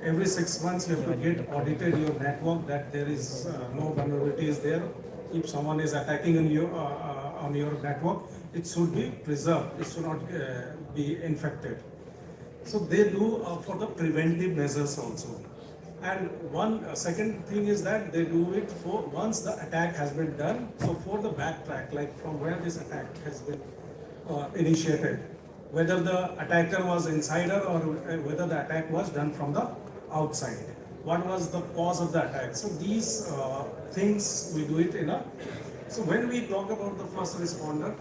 Every 6 months you have to get audited your network that there is no vulnerabilities there. If someone is attacking on your network, it should be preserved. It should not be infected. So they do for the preventive measures also. And one second thing is that they do it for once the attack has been done. So for the backtrack, like from where this attack has been initiated, whether the attacker was insider or whether the attack was done from the outside. What was the cause of the attack? So these things we do it in a. So when we talk about the first responder,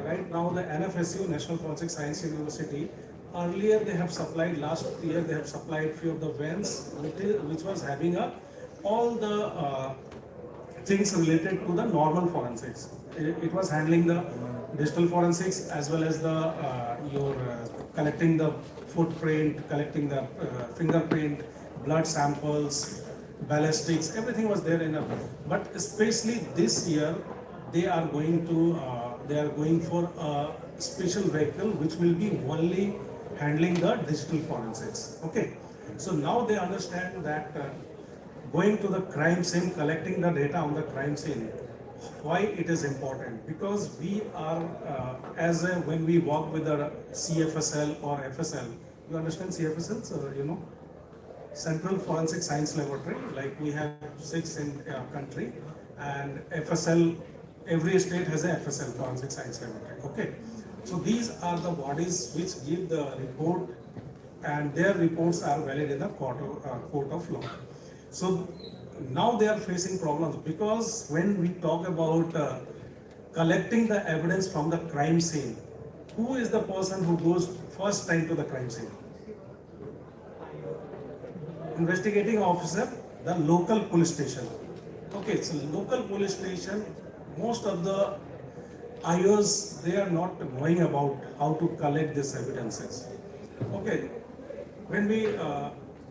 right now the NFSU, National Forensic Science University, earlier they have supplied, last year they have supplied few of the vans which was having all the things related to the normal forensics. It was handling the digital forensics as well as the collecting the footprint, collecting the fingerprint, blood samples, ballistics, everything was there in a. But especially this year, they are going for a special vehicle which will be only handling the digital forensics. Okay, so now they understand that going to the crime scene, collecting the data on the crime scene, why it is important, because we are when we work with the CFSL or FSL, you understand CFSL, so you know, Central Forensic Science Laboratory, like we have 6 in country, and FSL, every state has a FSL, Forensic Science Laboratory. Okay, so these are the bodies which give the report, and their reports are valid in the court of law. So now they are facing problems, because when we talk about collecting the evidence from the crime scene, who is the person who goes first time to the crime scene? Investigating officer, the local police station. Okay, so local police station, most of the IOs, they are not knowing about how to collect these evidences. Okay, when we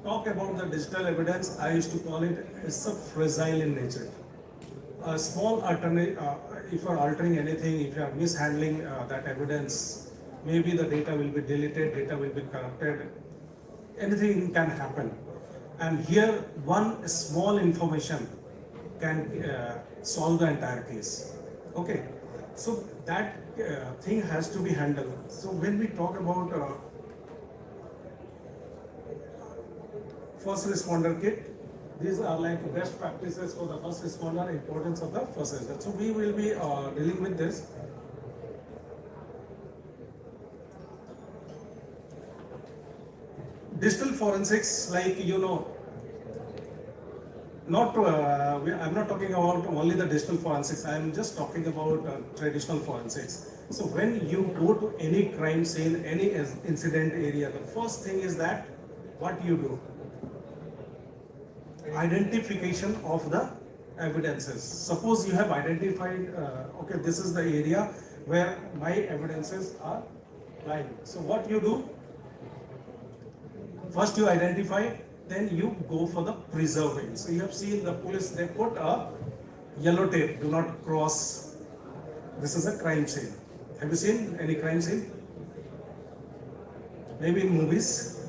talk about the digital evidence, I used to call it it's a fragile in nature. A small alternate, if you are altering anything, if you are mishandling that evidence, maybe the data will be deleted, data will be corrupted, anything can happen. And here, one small information can solve the entire case. Okay, so that thing has to be handled. So when we talk about first responder kit, these are like best practices for the first responder, importance of the first responder. So we will be dealing with this. Digital forensics, like you know, I'm not talking about only the digital forensics. I'm just talking about traditional forensics. So when you go to any crime scene, any incident area, the first thing is that what you do, identification of the evidences. Suppose you have identified, okay, this is the area where my evidences are lying. So what you do? First you identify, then you go for the preserving. So you have seen the police, they put a yellow tape, do not cross. This is a crime scene. Have you seen any crime scene? Maybe in movies.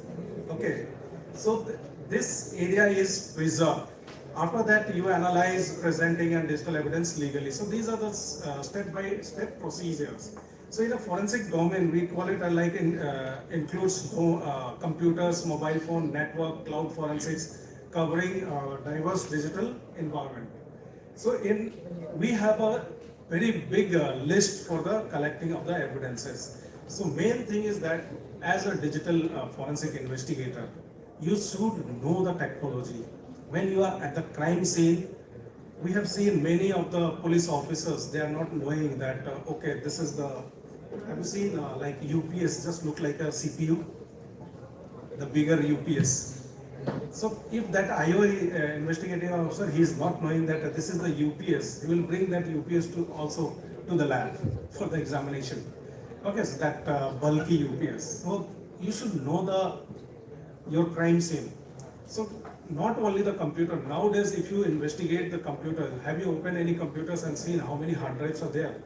Okay. So this area is preserved. After that, you analyze presenting and digital evidence legally. So these are the step-by-step procedures. So in the forensic domain, we call it includes computers, mobile phone, network, cloud forensics, covering diverse digital environment. So we have a very big list for the collecting of the evidences. So main thing is that as a digital forensic investigator, you should know the technology. When you are at the crime scene, we have seen many of the police officers, they are not knowing that, okay, this is the, have you seen like UPS just look like a CPU, the bigger UPS. So if that IO investigating officer, he is not knowing that this is the UPS, he will bring that UPS to the lab for the examination. Okay, so that bulky UPS. So you should know your crime scene. So not only the computer, nowadays if you investigate the computer, have you opened any computers and seen how many hard drives are there?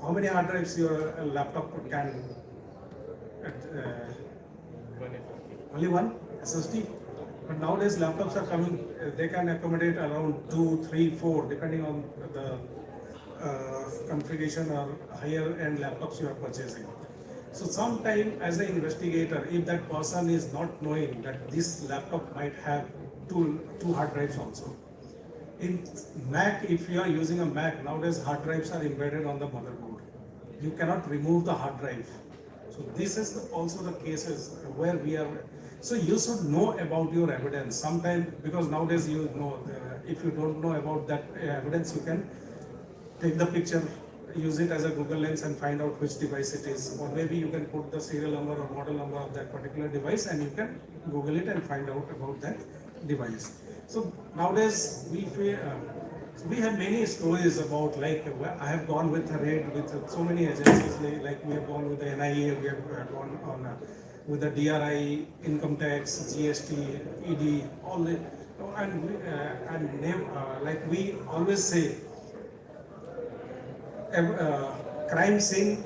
How many hard drives your laptop can only one SSD. But nowadays laptops are coming, they can accommodate around 2, 3, 4, depending on the configuration or higher end laptops you are purchasing. So sometime as an investigator, if that person is not knowing that this laptop might have two hard drives also. In Mac, if you are using a Mac, nowadays hard drives are embedded on the motherboard. You cannot remove the hard drive. So this is also the cases where we are. So you should know about your evidence. Sometimes, because nowadays you know, if you don't know about that evidence, you can take the picture, use it as a Google Lens and find out which device it is. Or maybe you can put the serial number or model number of that particular device and you can Google it and find out about that device. So nowadays we have many stories about, like, I have gone with a raid with so many agencies, like we have gone with the NIA, we have gone on with the DRI, income tax, GST, ED, all the, and name, like we always say, crime scene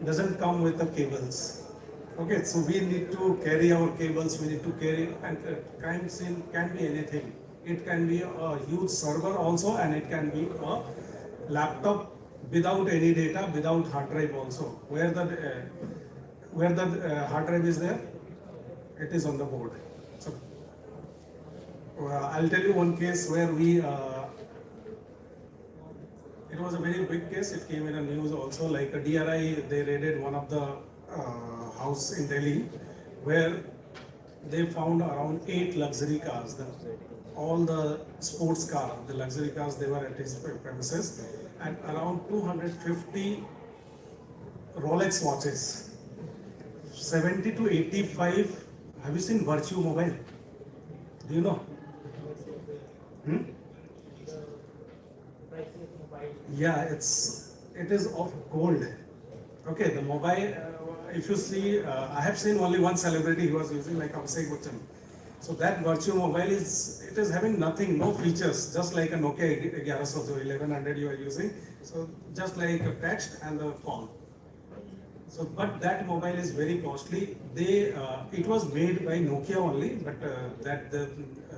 doesn't come with the cables. Okay, so we need to carry our cables, we need to carry, and crime scene can be anything. It can be a huge server also, and it can be a laptop without any data, without hard drive also. Where the hard drive is there, it is on the board. So I'll tell you one case where it was a very big case. It came in the news also, like a DRI, they raided one of the house in Delhi, where they found around 8 luxury cars. All the sports cars, the luxury cars, they were at his premises, and around 250 Rolex watches, 70 to 85. Have you seen Virtue mobile? Do you know? Yeah, it is of gold. Okay, the mobile. If you see, I have seen only one celebrity who was using, like Abhishek Bachchan. So that Virtue mobile it is having nothing, no features, just like a Nokia 1100 you are using. So just like a text and the call. So, but that mobile is very costly. It was made by Nokia only, but that the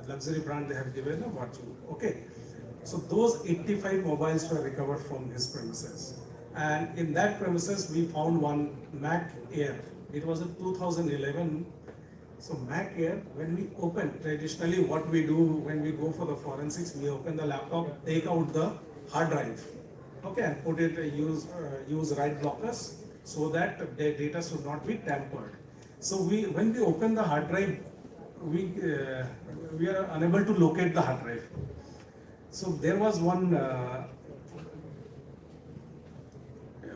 luxury brand they have given a Virtue. Okay. So those 85 mobiles were recovered from his premises. And in that premises, we found one Mac Air. It was a 2011. So Mac Air, when we open, traditionally what we do when we go for the forensics, we open the laptop, take out the hard drive, okay, and put it, use write blockers so that the data should not be tampered. So when we open the hard drive, we are unable to locate the hard drive. So there was one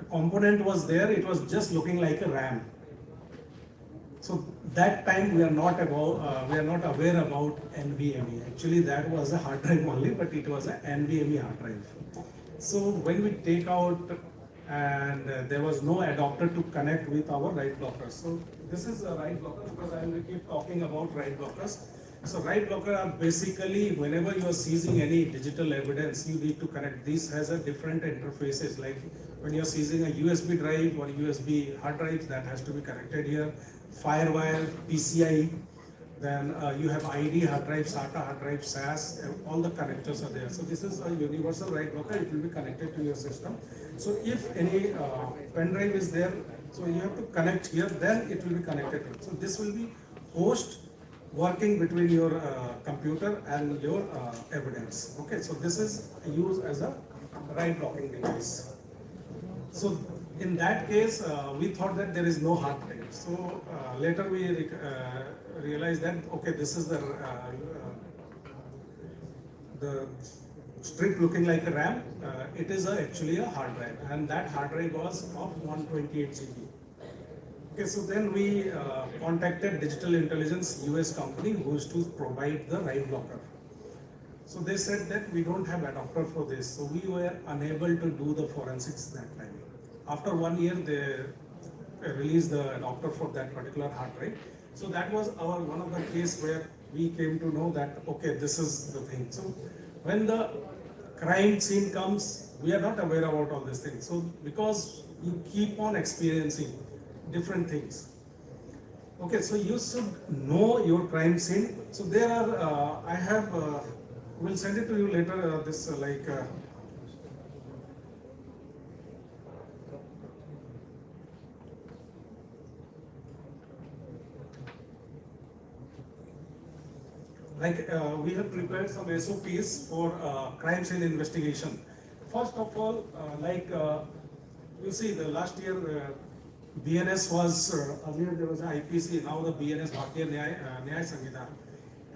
component was there, it was just looking like a RAM. So that time we are not aware about NVMe. Actually that was a hard drive only, but it was an NVMe hard drive. So when we take out, and there was no adapter to connect with our write blockers. So this is a write blocker, because I will keep talking about write blockers. So write blocker are basically, whenever you are seizing any digital evidence, you need to connect. This has a different interfaces, like when you are seizing a USB drive or USB hard drives, that has to be connected here. Firewire, PCI, then you have ID hard drive, SATA hard drive, SAS, all the connectors are there. So this is a universal write blocker, it will be connected to your system. So if any pen drive is there, so you have to connect here, then it will be connected. So this will be host working between your computer and your evidence. Okay, so this is used as a write blocking device. So in that case, we thought that there is no hard drive. So later we realized that, okay, this is the strip looking like a RAM. It is actually a hard drive, and that hard drive was of 128 GB. Okay, so then we contacted Digital Intelligence US company who is to provide the write blocker. So they said that we don't have adapter for this, so we were unable to do the forensics that time. After 1 year, they released the adapter for that particular hard drive. So that was one of the case where we came to know that, okay, this is the thing. So when the crime scene comes, we are not aware about all these things. So because you keep on experiencing, different things. Okay, so you should know your crime scene. So there are, I have, we'll send it to you later, we have prepared some SOPs for crime scene investigation. First of all, you see the last year BNS was, earlier there was an IPC, now the BNS, Bharatiya Nyaya Sanhita.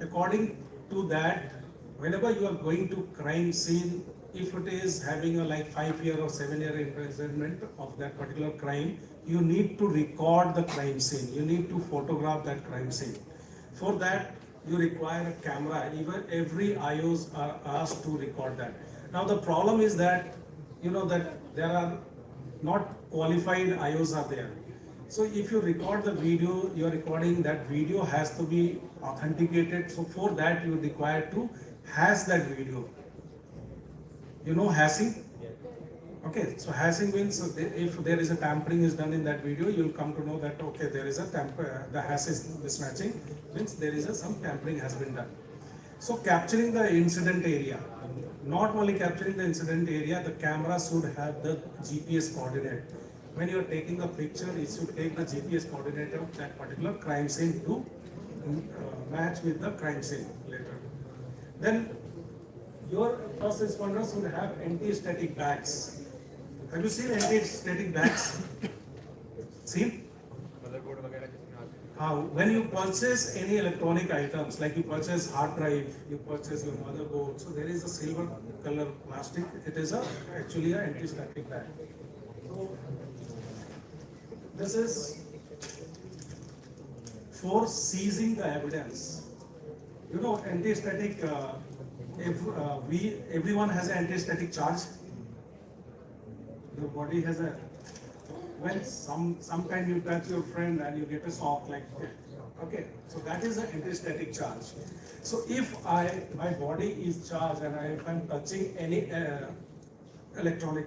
According to that, whenever you are going to crime scene, if it is having a 5-year or 7-year imprisonment of that particular crime, you need to record the crime scene. You need to photograph that crime scene. For that, you require a camera. Even every IOs are asked to record that. Now the problem is that, that there are not qualified IOs are there. So if you record the video, you're recording that video has to be authenticated. So for that, you require to hash that video. You know hashing? Okay, so hashing means if there is a tampering is done in that video, you'll come to know that, okay, there is a the hash is mismatching, means there is some tampering has been done. So capturing the incident area, not only capturing the incident area, the camera should have the GPS coordinate. When you are taking a picture, it should take the GPS coordinate of that particular crime scene to match with the crime scene later. Then your first responders should have anti-static bags. Have you seen anti-static bags? Seen? When you purchase any electronic items, like you purchase hard drive, you purchase your motherboard, so there is a silver color plastic. It is actually an anti-static bag. So this is for seizing the evidence. Anti-static. Everyone has an anti-static charge. Your body has a. When sometime you touch your friend and you get a shock like that. Okay, so that is an anti-static charge. So if my body is charged and if I'm touching any electronic,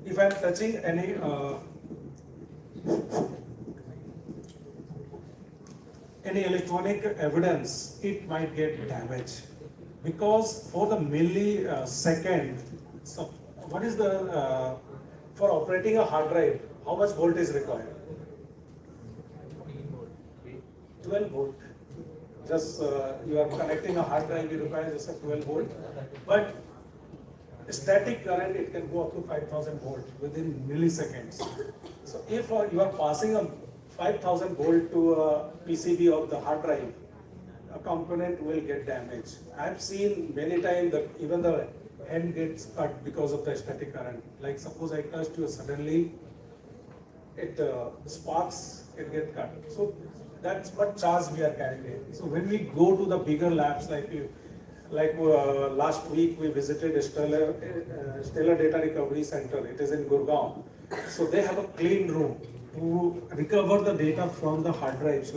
if I'm touching any electronic evidence, it might get damaged because for the millisecond. So what is the for operating a hard drive, how much volt is required? 12 volt. Just you are connecting a hard drive, you require just a 12 volt. But static current, it can go up to 5,000 volt within milliseconds. So if you are passing a 5,000 volt to a PCB of the hard drive, a component will get damaged. I have seen many times that even the hand gets cut because of the static current. Like suppose I touched you, suddenly it sparks, it gets cut. So that's what charge we are carrying. So when we go to the bigger labs, last week we visited Stellar Data Recovery Center. It is in Gurgaon. So they have a clean room to recover the data from the hard drives,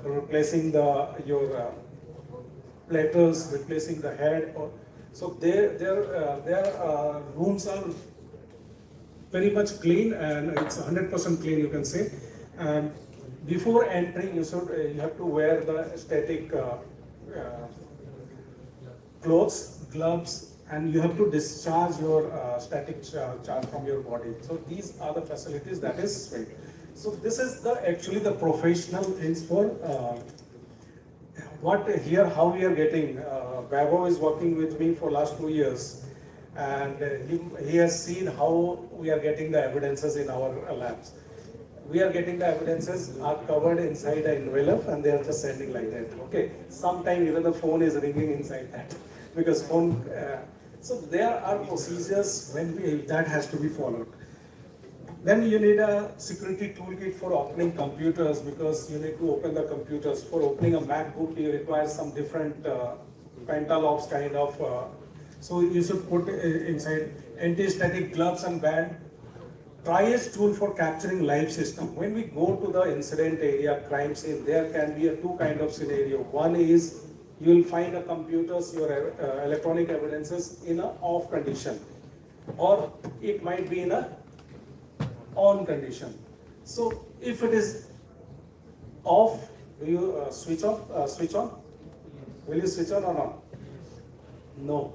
replacing your platters, replacing the head. So their rooms are very much clean, and it's 100% clean, you can say. And before entering, you have to wear the static clothes, gloves, and you have to discharge your static charge from your body. So these are the facilities that is great. So this is actually the professional things for how we are getting. Vaibhav is working with me for last 2 years, and he has seen how we are getting the evidences in our labs. We are getting the evidences are covered inside an envelope, and they are just sending like that. Okay. Sometimes even the phone is ringing inside that because phone. So there are procedures that has to be followed. Then you need a security toolkit for opening computers, because you need to open the computers. For opening a MacBook, you require some different pentalocks kind of. So you should put inside anti-static gloves and band. Triage tool for capturing live system. When we go to the incident area, crime scene, there can be a two kind of scenario. One is you will find a computers, your electronic evidences in a off condition, or it might be in a on condition. So if it is off, do you switch off, switch on? Will you switch on or not? No.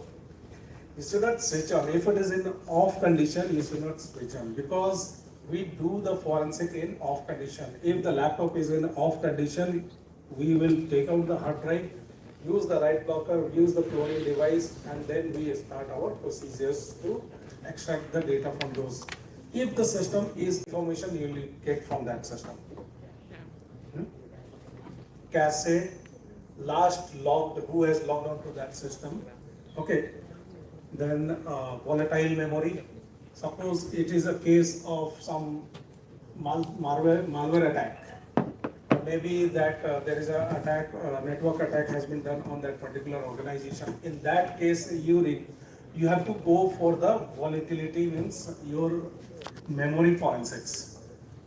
You should not switch on. If it is in off condition, you should not switch on, because we do the forensic in off condition. If the laptop is in off condition, we will take out the hard drive, use the write blocker, use the cloning device, and then we start our procedures to extract the data from those. If the system is information, you will get from that system. Cache, last logged, who has logged on to that system. Okay. Then volatile memory. Suppose it is a case of some malware attack. Maybe that there is a attack, network attack has been done on that particular organization. In that case, you have to go for the volatility, means your memory forensics.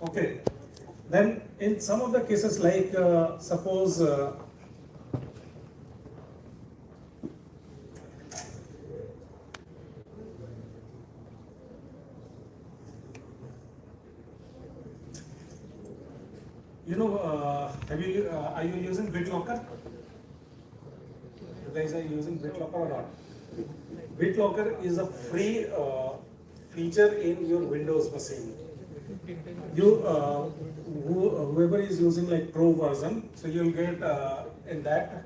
Okay. Then in some of the cases, like suppose you know, are you using BitLocker? You guys are using BitLocker or not? BitLocker is a free feature in your Windows machine. Whoever is using like Pro version, so you'll get in that.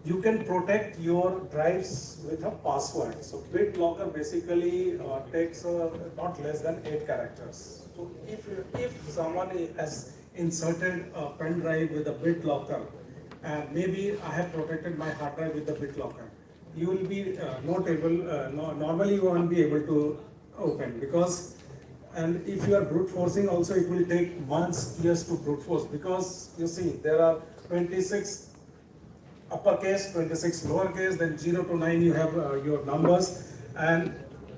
You can protect your drives with a password. So BitLocker basically takes not less than 8 characters. So if someone has inserted a pen drive with a BitLocker, and maybe I have protected my hard drive with the BitLocker, you will be not able, normally you won't be able to open, because, and if you are brute forcing also, it will take months, years to brute force, because you see there are 26 uppercase, 26 lowercase, then 0 to 9 you have your numbers, and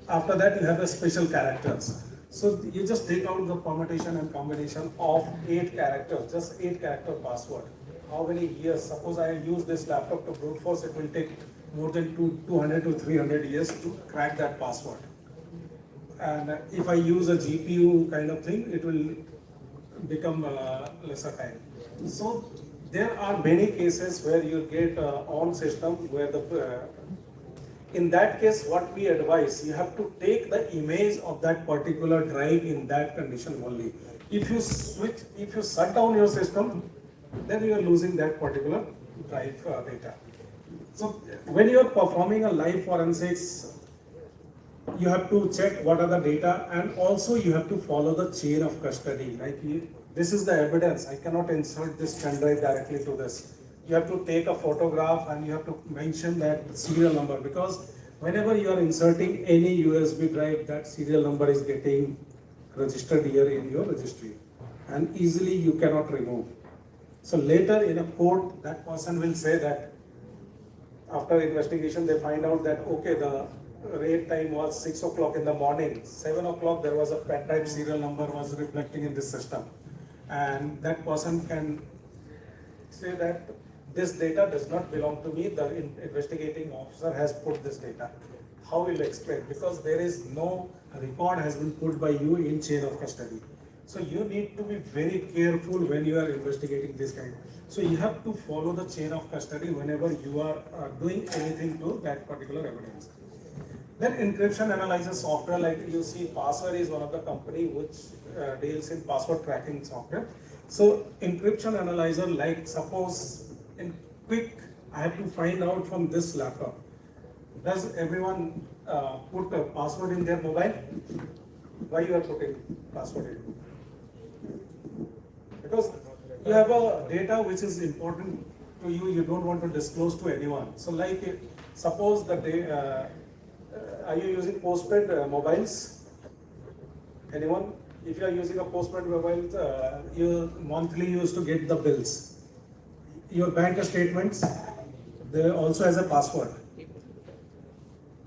after that you have the special characters. So you just take out the permutation and combination of 8 characters, just 8 character password. How many years? Suppose I use this laptop to brute force, it will take more than 200 to 300 years to crack that password. And if I use a GPU kind of thing, it will become lesser time. So there are many cases where you get on system where in that case, what we advise, you have to take the image of that particular drive in that condition only. If you shut down your system, then you are losing that particular drive data. So when you are performing a live forensics, you have to check what are the data, and also you have to follow the chain of custody. Like this is the evidence. I cannot insert this pen drive directly to this. You have to take a photograph and you have to mention that serial number, because whenever you are inserting any USB drive, that serial number is getting registered here in your registry, and easily you cannot remove. So later in a court, that person will say that after investigation they find out that okay, the raid time was 6 o'clock in the morning, 7 o'clock there was a pen drive serial number was reflecting in this system, and that person can say that this data does not belong to me, the investigating officer has put this data. How will you explain? Because there is no record has been put by you in chain of custody. So you need to be very careful when you are investigating this kind. So you have to follow the chain of custody whenever you are doing anything to that particular evidence. Then encryption analyzer software, like you see, Password is one of the company which deals in password tracking software. So encryption analyzer, like suppose in quick, I have to find out from this laptop. Does everyone put a password in their mobile? Why you are putting password in? Because you have a data which is important to you, you don't want to disclose to anyone. So like suppose the are you using postpaid mobiles? Anyone? If you are using a postpaid mobile, you monthly used to get the bills. Your bank statements, they also has a password.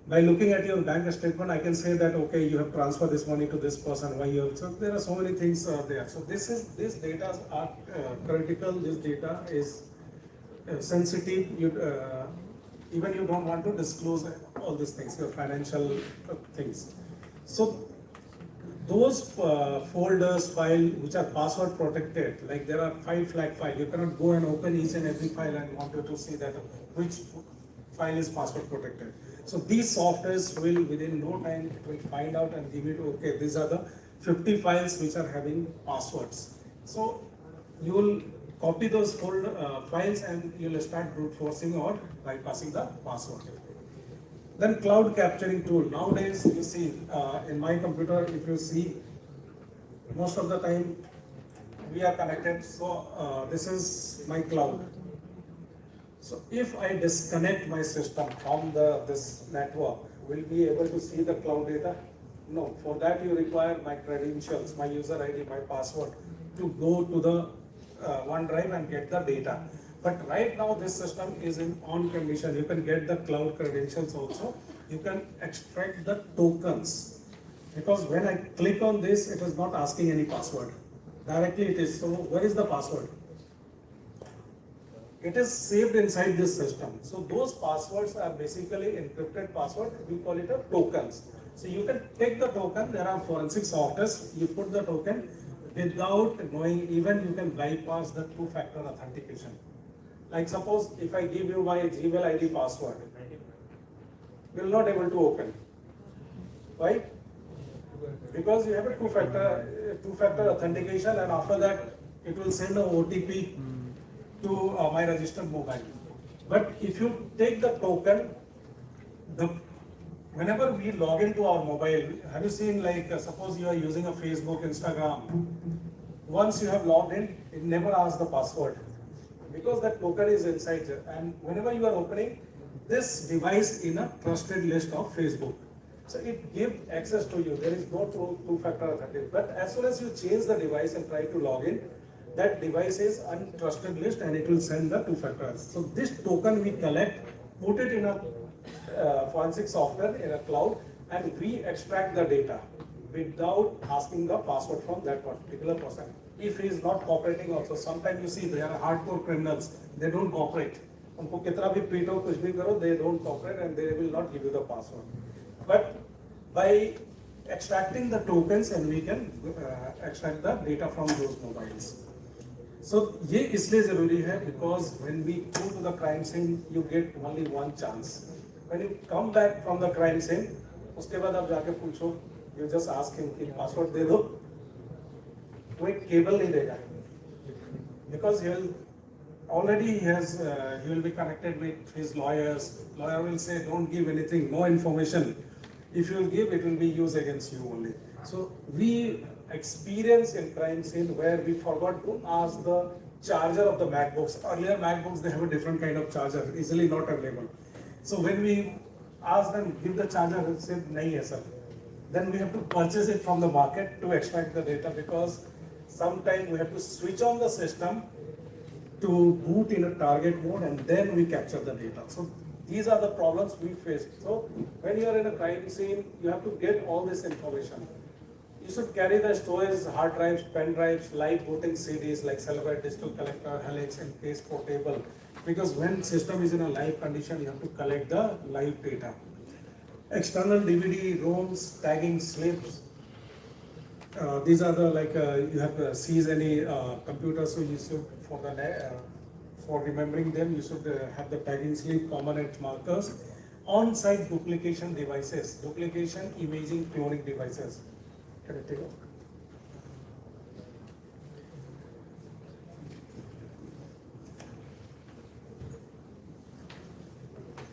By looking at your bank statement, I can say that okay, you have transferred this money to this person. Why you have? So there are so many things there. So this data are critical. This data is sensitive. Even you don't want to disclose all these things, your financial things. So those folders, file which are password protected, like there are 5 lakh files, you cannot go and open each and every file and want you to see that which file is password protected. So these softwares will within no time it will find out and give you okay, these are the 50 files which are having passwords. So you will copy those files and you will start brute forcing or bypassing the password. Then cloud capturing tool. Nowadays, you see in my computer, if you see, most of the time we are connected. So this is my cloud. So if I disconnect my system from this network, will be able to see the cloud data? No. For that you require my credentials, my user ID, my password to go to the OneDrive and get the data. But right now this system is in on condition. You can get the cloud credentials also. You can extract the tokens. Because when I click on this, it is not asking any password. Directly it is. So where is the password? It is saved inside this system. So those passwords are basically encrypted password. We call it a tokens. So you can take the token. There are forensic softwares. You put the token without knowing. Even you can bypass the two-factor authentication. Like suppose if I give you my Gmail ID password, you will not able to open. Why? Because you have a two-factor authentication, and after that it will send an OTP to my registered mobile. But if you take the token, whenever we log into our mobile, have you seen like suppose you are using a Facebook, Instagram, once you have logged in, it never asks the password because that token is inside there. And whenever you are opening this device in a trusted list of Facebook, so it gives access to you. There is no two-factor authentication. But as soon as you change the device and try to log in, that device is untrusted list and it will send the two-factor. So this token we collect, put it in a forensic software in a cloud, and we extract the data without asking the password from that particular person. If he is not cooperating also, sometimes you see they are hardcore criminals, they don't cooperate. उनको कितना भी पीटो कुछ भी करो, they don't cooperate and they will not give you the password. But by extracting the tokens and we can extract the data from those mobiles. So ये इसलिए जरूरी है because when we go to the crime scene, you get only one chance. When you come back from the crime scene, उसके बाद आप जाके पूछो, you just ask him कि password दे दो, कोई केबल नहीं देगा, because he will be connected with his lawyers. Lawyer will say don't give anything, no information. If you will give, it will be used against you only. So we experience in crime scene where we forgot to ask the charger of the MacBooks. Earlier MacBooks, they have a different kind of charger, easily not available. So when we ask them, give the charger, they say, nahi hai sir. Then we have to purchase it from the market to extract the data, because sometimes we have to switch on the system to boot in a target mode and then we capture the data. So these are the problems we face. So when you are in a crime scene, you have to get all this information. You should carry the storage, hard drives, pen drives, live booting CDs like Celebrate, Digital Collector, Helix, and Case Portable. Because when system is in a live condition, you have to collect the live data. External DVD, ROMs, tagging slips. These are the you have to seize any computer, so you should for remembering them, you should have the tagging slip, permanent markers, on-site duplication devices, duplication, imaging, cloning devices. Can I take it?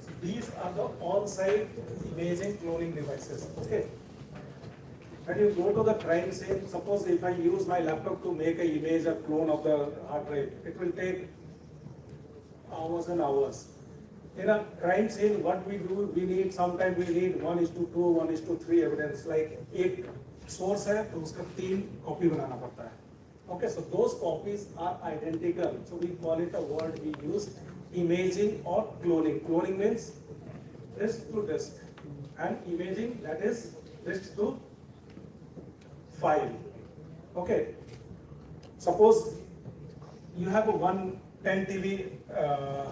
So these are the on-site imaging, cloning devices. Okay. When you go to the crime scene, suppose if I use my laptop to make an image, a clone of the hard drive, it will take hours and hours. In a crime scene, what we do, sometimes we need 1:2, 1:3 evidence, like एक source है, तो उसका 3 copy बनाना पड़ता है. Okay, so those copies are identical. So we call it a word we use, imaging or cloning. Cloning means disk to disk, and imaging, that is disk to file. Okay. Suppose you have a one 10 TB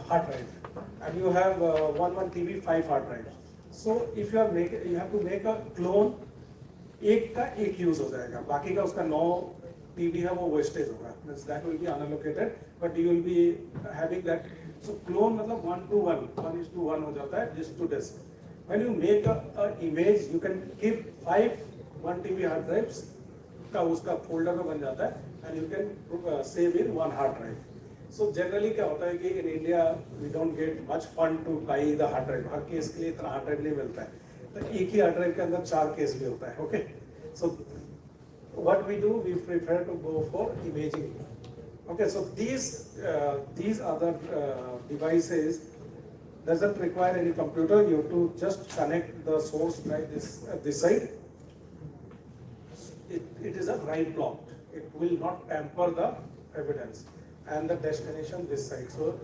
hard drive, and you have 1 TB 5 hard drives. So if you have to make a clone, एक का एक use हो जाएगा, बाकी का उसका 9 TB है वो वेस्टेज होगा, that will be unallocated, but you will be having that. So clone मतलब 1:1, 1:1 हो जाता है disk to disk. When you make a image, you can keep 5 1 TB hard drives का उसका फोल्डर में बन जाता है, and you can save in one hard drive. So generally क्या होता है कि in India we don't get much fund to buy the hard drive. Her case के लिए इतना hard drive नहीं मिलता है, तो एक ही hard drive के अंदर 4 केस भी होता है. Okay, so what we do, we prefer to go for imaging. Okay, so these other devices doesn't require any computer. You have to just connect the source drive this side. It is a write block. It will not tamper the evidence, and the destination this side. So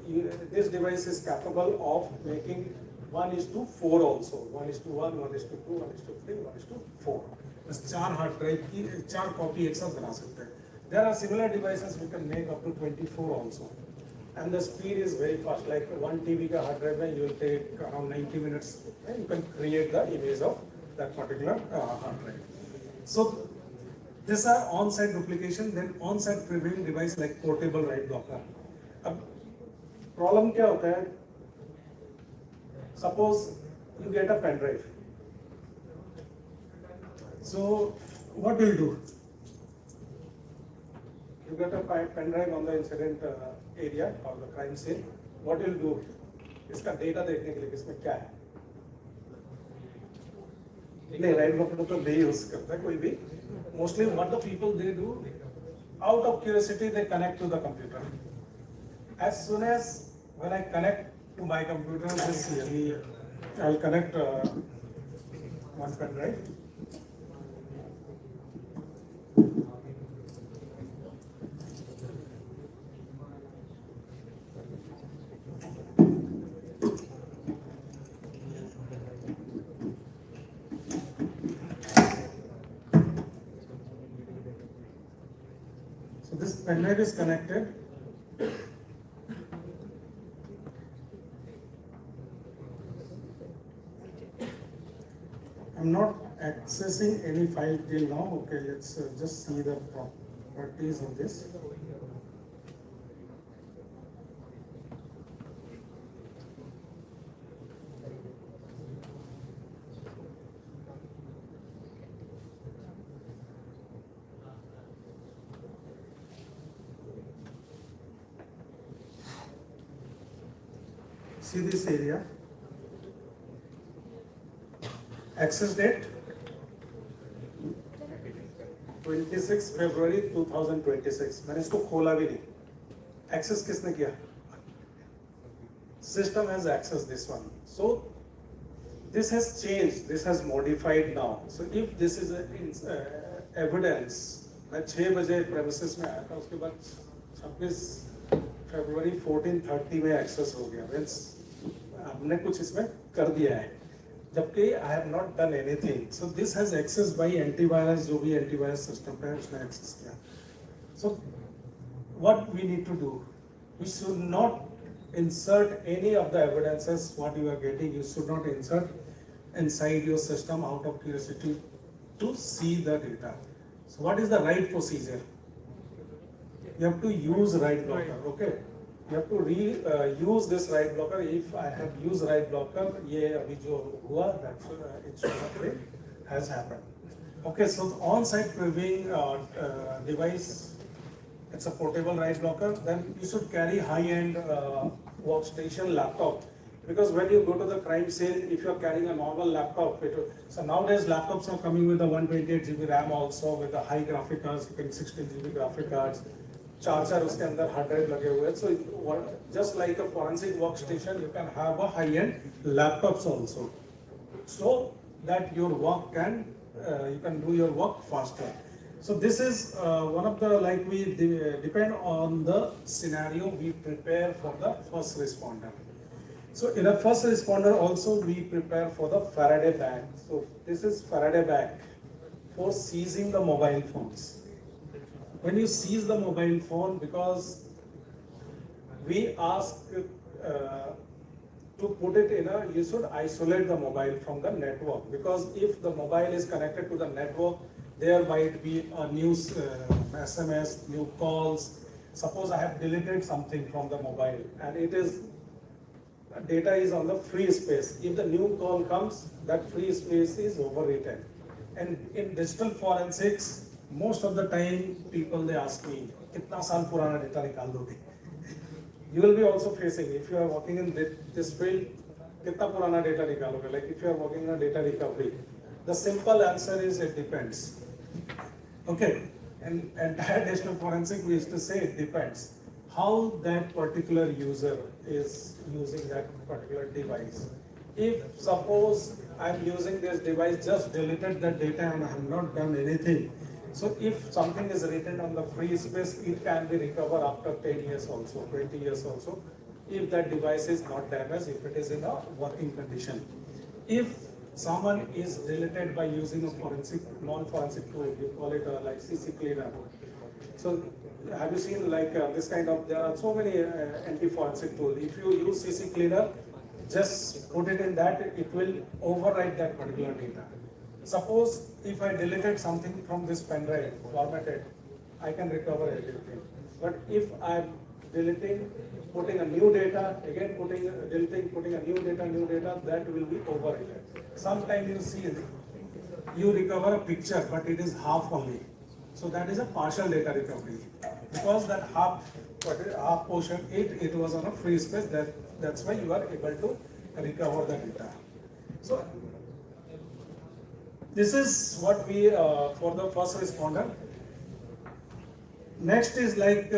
this device is capable of making 1:4 also. 1:1, 1:2, 1:3, 1:4. बस 4 hard drive की 4 copy एक साथ बना सकते हैं. There are similar devices we can make up to 24 also, and the speed is very fast. Like 1 TB का hard drive में you will take around 90 minutes, and you can create the image of that particular hard drive. So these are on-site duplication, then on-site previewing device like portable write blocker. अब problem क्या होता है? Suppose you get a pen drive. So what do you do? You get a pen drive on the incident area or the crime scene. What will you do? इसका data देखने के लिए इसमें क्या है? नहीं, write blocker तो नहीं यूज करता कोई भी. Mostly what the people they do, out of curiosity they connect to the computer. As soon as when I connect to my computer, this here, I'll connect one pen drive. This pen drive is connected. I'm not accessing any file till now. Okay, let's just see the properties of this. See this area. Access date 26 February 2026. मैंने इसको खोला भी नहीं. Access किसने किया? System has accessed this one. So this has changed. This has modified now. So if this is evidence, मैं 6 बजे premises में आया था, उसके बाद 26 February 14:30 में access हो गया. Means हमने कुछ इसमें कर दिया है, जबकि I have not done anything. So this has access by antivirus, जो भी antivirus system पे उसने access किया. So what we need to do? We should not insert any of the evidences what you are getting. You should not insert inside your system out of curiosity to see the data. So what is the right procedure? You have to use write blocker. Okay. You have to use this write blocker. If I have used write blocker, ये अभी जो हुआ, that's it should not has happened. Okay, so on-site previewing device, it's a portable write blocker. Then you should carry high-end workstation laptop, because when you go to the crime scene, if you are carrying a normal laptop, so nowadays laptops are coming with a 128 GB RAM also with a high graphic cards, you can 16 GB graphic cards. Charger उसके अंदर hard drive लगे हुए हैं. So just like a forensic workstation, you can have a high-end laptops also, so that your work can you can do your work faster. So this is one of the, like, we depend on the scenario we prepare for the first responder. So in a first responder also we prepare for the Faraday bag. So this is Faraday bag for seizing the mobile phones. When you seize the mobile phone, because we ask to put it in a, you should isolate the mobile from the network, because if the mobile is connected to the network, there might be a new SMS, new calls. Suppose I have deleted something from the mobile and it is, data is on the free space. If the new call comes, that free space is overwritten. And in digital forensics, most of the time people they ask me, "Kitna saal purana data nikal doge?" You will be also facing, if you are working in this field, "Kitna purana data nikaloge?" Like if you are working on data recovery, the simple answer is it depends. Okay, and entire digital forensic we used to say it depends how that particular user is using that particular device. If suppose I'm using this device, just deleted the data and I have not done anything. So if something is written on the free space, it can be recovered after 10 years also, 20 years also, if that device is not damaged, if it is in a working condition. If someone is deleted by using a forensic, non-forensic tool, you call it like CC cleaner. So have you seen like this kind of, there are so many anti-forensic tools. If you use CC cleaner, just put it in that, it will overwrite that particular data. Suppose if I deleted something from this pen drive, formatted, I can recover everything. But if I'm deleting, putting a new data, again deleting, putting a new data, that will be overwritten. Sometimes you see, you recover a picture, but it is half only. So that is a partial data recovery. Because that half portion, it was on a free space, that's why you are able to recover the data. So this is what we, for the first responder. Next is like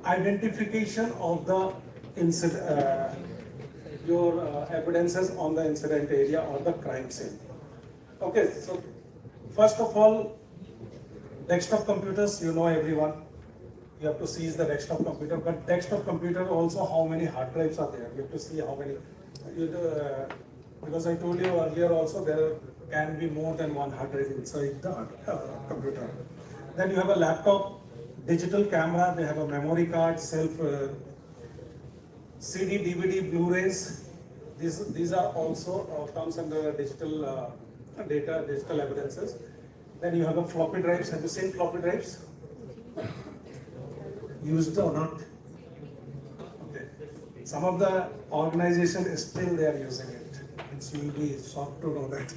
identification of the incident, your evidences on the incident area or the crime scene. Okay, so first of all, desktop computers, you know everyone, you have to seize the desktop computer, but desktop computer also how many hard drives are there, you have to see how many, because I told you earlier also there can be more than one hard drive inside the computer. Then you have a laptop, digital camera, they have a memory card, CD, DVD, Blu-rays. These are also comes under digital data, digital evidences. Then you have a floppy drives. Have you seen floppy drives? Used or not? Okay. Some of the organization is still they are using it. So you will be shocked to know that.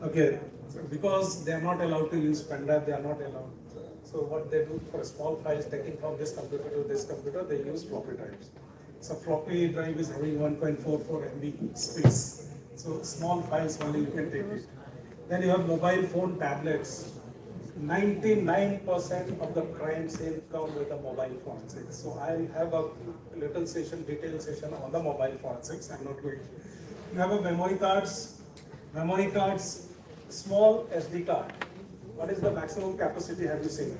Okay, so because they are not allowed to use pen drive, they are not allowed. So what they do for small files taking from this computer to this computer, they use floppy drives. So floppy drive is having 1.44 MB space. So small files only you can take it. Then you have mobile phone tablets. 99% of the crime scene come with a mobile forensics. So I'll have a little session, detailed session on the mobile forensics. I'm not going. You have a memory cards, small SD card. What is the maximum capacity? Have you seen?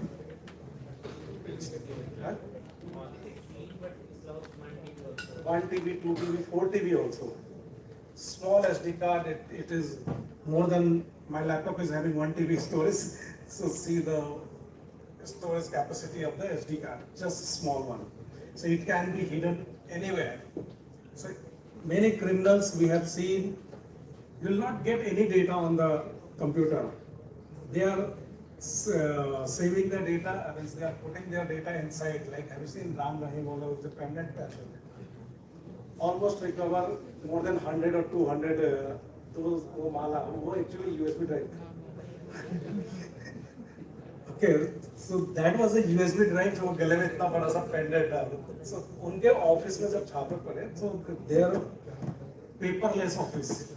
Huh? 1 TB, 2 TB, 4 TB also. Small SD card, it is more than, my laptop is having 1 TB storage. So see the storage capacity of the SD card, just a small one. So it can be hidden anywhere. So many criminals we have seen will not get any data on the computer. They are saving the data, means they are putting their data inside. Like have you seen Ram Rahim with the permanent password? Almost recover more than 100 or 200 those mala, who actually USB drive. Okay, so that was a USB drive जो गले में इतना बड़ा सा pen drive डाल देते. So उनके office में जब छापे पड़े, so their paperless office,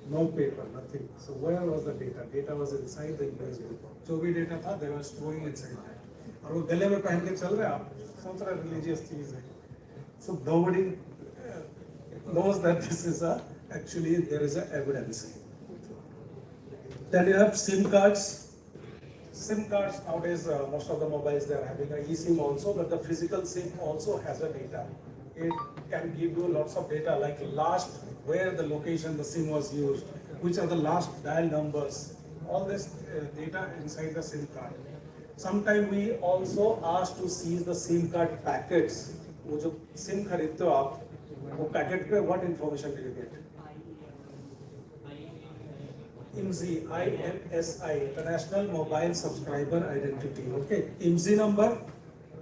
no paper, nothing. So where was the data? Data was inside the USB. जो भी data था, they were storing inside that. और वो गले में पहन के चल रहे, आप सोच रहे religious चीज है. So nobody knows that this is actually there is a evidence. Then you have SIM cards. SIM cards nowadays, most of the mobiles they are having a eSIM also, but the physical SIM also has a data. It can give you lots of data like last, where the location the SIM was used, which are the last dial numbers, all this data inside the SIM card. Sometimes we also ask to seize the SIM card packets वो जो SIM खरीदते हो आप, वो packet पे what information do you get? IMSI, IMSI, International Mobile Subscriber Identity. Okay, IMSI number,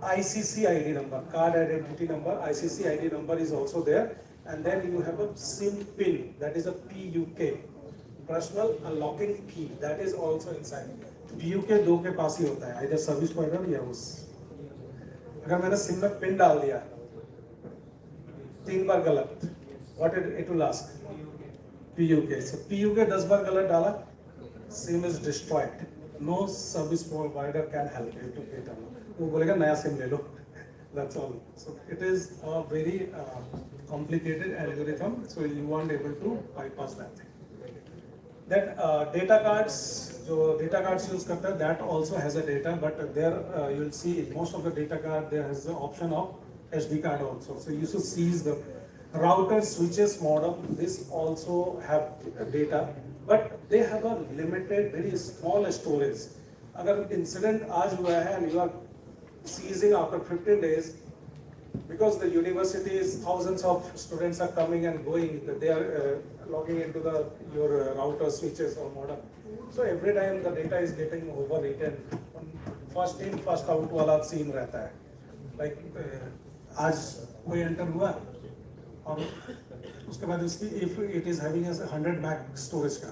ICC ID number, card identity number, ICC ID number is also there, and then you have a SIM pin, that is a PUK, personal unlocking key, that is also inside. PUK दो के पास ही होता है, either service provider या उस. अगर मैंने SIM में pin डाल दिया 3 बार गलत, what it will ask? PUK. So PUK 10 बार गलत डाला, SIM is destroyed. No service provider can help you to get it. वो बोलेगा नया SIM ले लो. That's all. So it is a very complicated algorithm. So you won't able to bypass that thing. Then data cards, जो data cards use करता है, that also has a data, but there you'll see most of the data card there has the option of SD card also. So you should seize the router, switches, modem. This also have data, but they have a limited, very small storage. अगर incident आज हुआ है and you are seizing after 15 days, because the universities, thousands of students are coming and going, they are logging into your router, switches or modem. So every time the data is getting overwritten, first in first out वाला scene रहता है. Like आज कोई enter हुआ और उसके बाद उसकी if it is having a 100 meg storage का,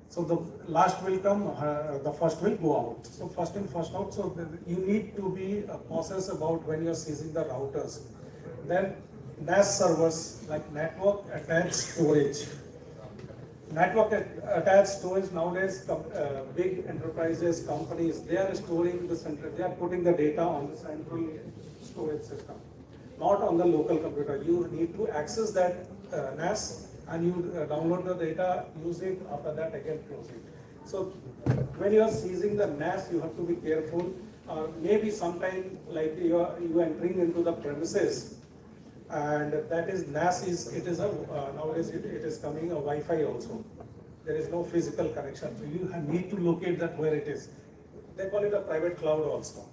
so the last will come, the first will go out. So first in first out. So you need to be cautious about when you are seizing the routers. Then NAS servers, like network attached storage. Network attached storage nowadays, big enterprises, companies, they are storing the central, they are putting the data on the central storage system, not on the local computer. You need to access that NAS and you download the data, use it, after that again close it. So when you are seizing the NAS, you have to be careful. Maybe sometime like you are entering into the premises, and that is NAS is, it is a nowadays it is coming a Wi-Fi also. There is no physical connection, so you need to locate that where it is. They call it a private cloud also.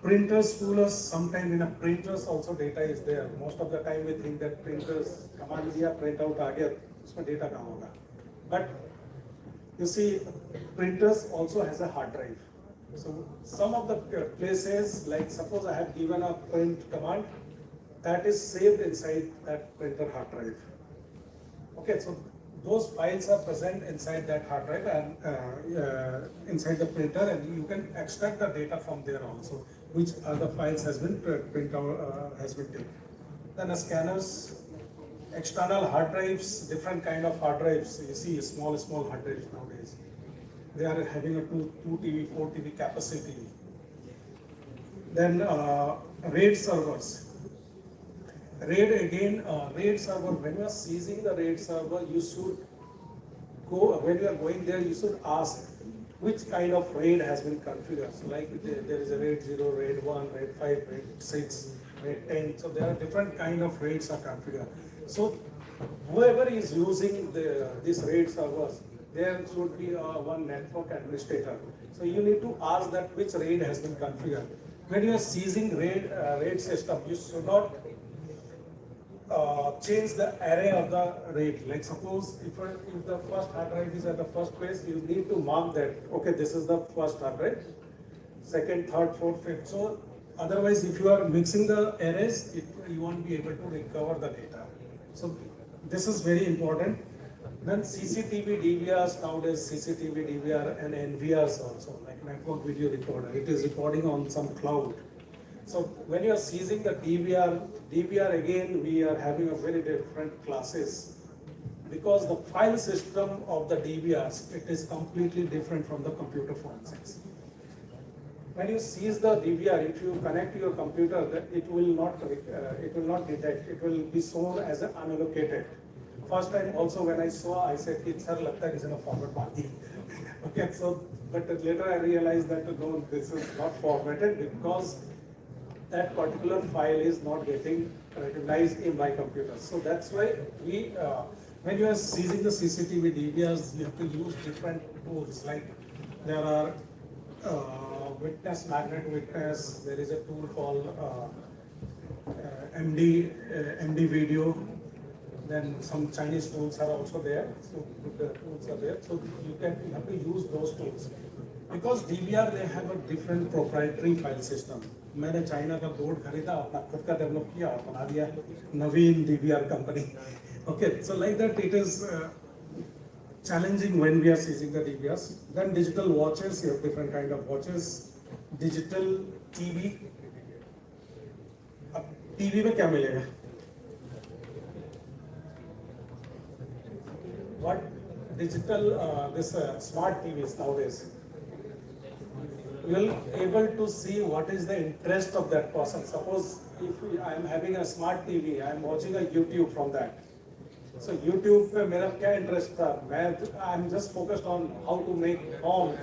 Printers, spoolers, sometime in a printers also data is there. Most of the time we think that printers, command दिया, print out आ गया, उसमें data कहाँ होगा? But you see, printers also has a hard drive. So some of the places, like suppose I have given a print command, that is saved inside that printer hard drive. Okay, so those files are present inside that hard drive and inside the printer, and you can extract the data from there also, which other files has been print out, has been taken. Then scanners, external hard drives, different kind of hard drives. You see small hard drives nowadays. They are having a 2 TB, 4 TB capacity. Then RAID servers. RAID again, RAID server, when you are seizing the RAID server, you should go, when you are going there, you should ask which kind of RAID has been configured. So like there is a RAID 0, RAID 1, RAID 5, RAID 6, RAID 10. So there are different kind of RAIDs are configured. So whoever is using these RAID servers, there should be one network administrator. So you need to ask that which RAID has been configured. When you are seizing RAID system, you should not change the array of the RAID. Like suppose if the first hard drive is at the first place, you need to mark that, okay, this is the first hard drive, second, third, fourth, fifth. So otherwise, if you are mixing the arrays, you won't be able to recover the data. So this is very important. Then CCTV DVRs, nowadays CCTV DVR and NVRs also, like network video recorder. It is recording on some cloud. So when you are seizing the DVR again, we are having a very different classes, because the file system of the DVRs, it is completely different from the computer forensics. When you seize the DVR, if you connect to your computer, it will not detect. It will be shown as an unallocated. First time also when I saw, I said, "Sir, लगता है किसी ने format मार दी." Okay, so but later I realized that no, this is not formatted because that particular file is not getting recognized in my computer. So that's why we, when you are seizing the CCTV DVRs, you have to use different tools. Like there are witness, magnet witness. There is a tool called MD video. Then some Chinese tools are also there. So the tools are there. So you have to use those tools. Because DVR they have a different proprietary file system. मैंने China का board खरीदा, अपना खुद का develop किया और बना दिया नवीन DVR company. Okay, so like that it is challenging when we are seizing the DVRs. Then digital watches, you have different kind of watches. Digital TV. अब TV में क्या मिलेगा? What digital smart TVs nowadays? You will able to see what is the interest of that person. Suppose if I am having a smart TV, I am watching a YouTube from that. So YouTube पे मेरा क्या interest था? I am just focused on how to make bomb.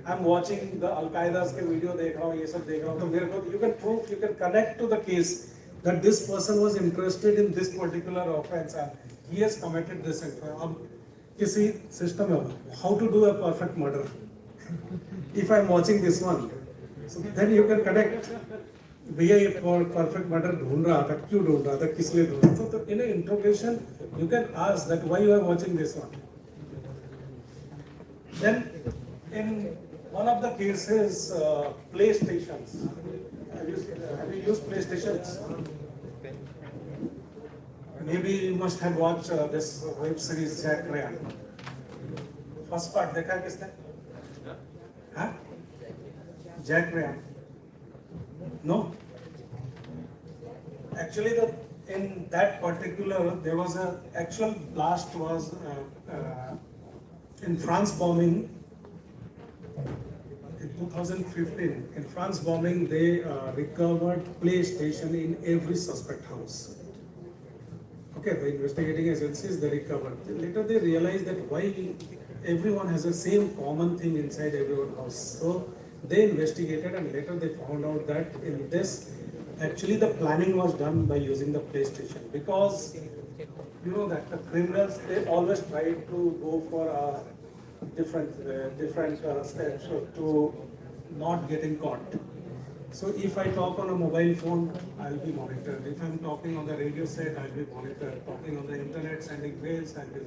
I am watching the Al-Qaeda's के video देख रहा हूँ, ये सब देख रहा हूँ. तो मेरे को you can prove, you can connect to the case that this person was interested in this particular offense and he has committed this offense. अब किसी system में how to do a perfect murder? If I am watching this one, so then you can connect. भैया ये perfect murder ढूंढ रहा था, क्यों ढूंढ रहा था, किस लिए ढूंढ रहा था? तो in an interrogation, you can ask that why you are watching this one. Then in one of the cases, PlayStations. Have you used PlayStations? Maybe you must have watched this web series Jack Ryan. First part देखा है किसने? हाँ? Jack Ryan. No. Actually, in that particular, there was a actual blast was in France bombing in 2015. In France bombing, they recovered PlayStation in every suspect house. Okay, the investigating agencies they recovered. Later they realized that why everyone has the same common thing inside everyone's house. So they investigated and later they found out that in this, actually the planning was done by using the PlayStation because you know that the criminals they always try to go for different steps to not getting caught. So if I talk on a mobile phone, I'll be monitored. If I'm talking on the radio set, I'll be monitored. Talking on the internet, sending mails, I'll be.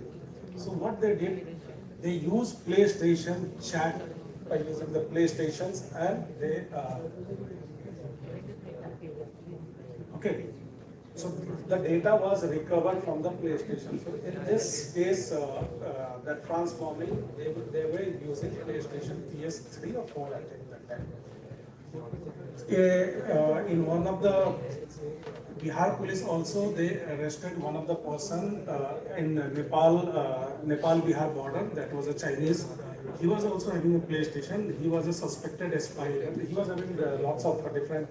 So what they did, they used PlayStation chat by using the PlayStations and they okay. So the data was recovered from the PlayStation. So in this case, that France bombing, they were using PlayStation PS3 or 4, I think that time. In one of the Bihar police also, they arrested one of the person in Nepal Bihar border. That was a Chinese. He was also having a PlayStation. He was a suspected spy. And he was having lots of different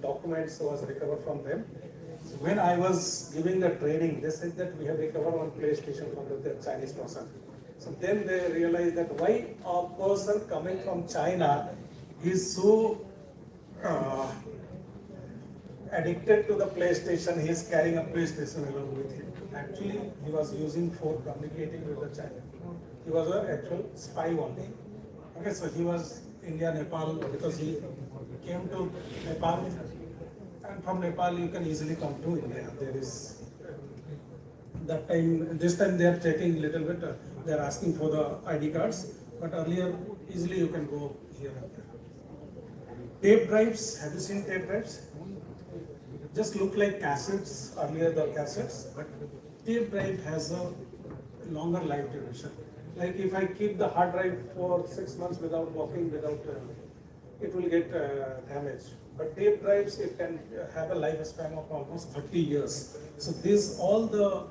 documents was recovered from them. So when I was giving the training, they said that we have recovered one PlayStation from the Chinese person. So then they realized that why a person coming from China is so addicted to the PlayStation, he is carrying a PlayStation along with him. Actually, he was using for communicating with the China. He was an actual spy only. Okay, so he was India, Nepal, because he came to Nepal, and from Nepal you can easily come to India. There is that time. This time they are checking a little bit. They are asking for the ID cards, but earlier easily you can go here and there. Tape drives. Have you seen tape drives? Just look like cassettes, earlier the cassettes, but tape drive has a longer life duration. Like if I keep the hard drive for 6 months without working, it will get damaged. But tape drives, it can have a lifespan of almost 30 years. So these, all the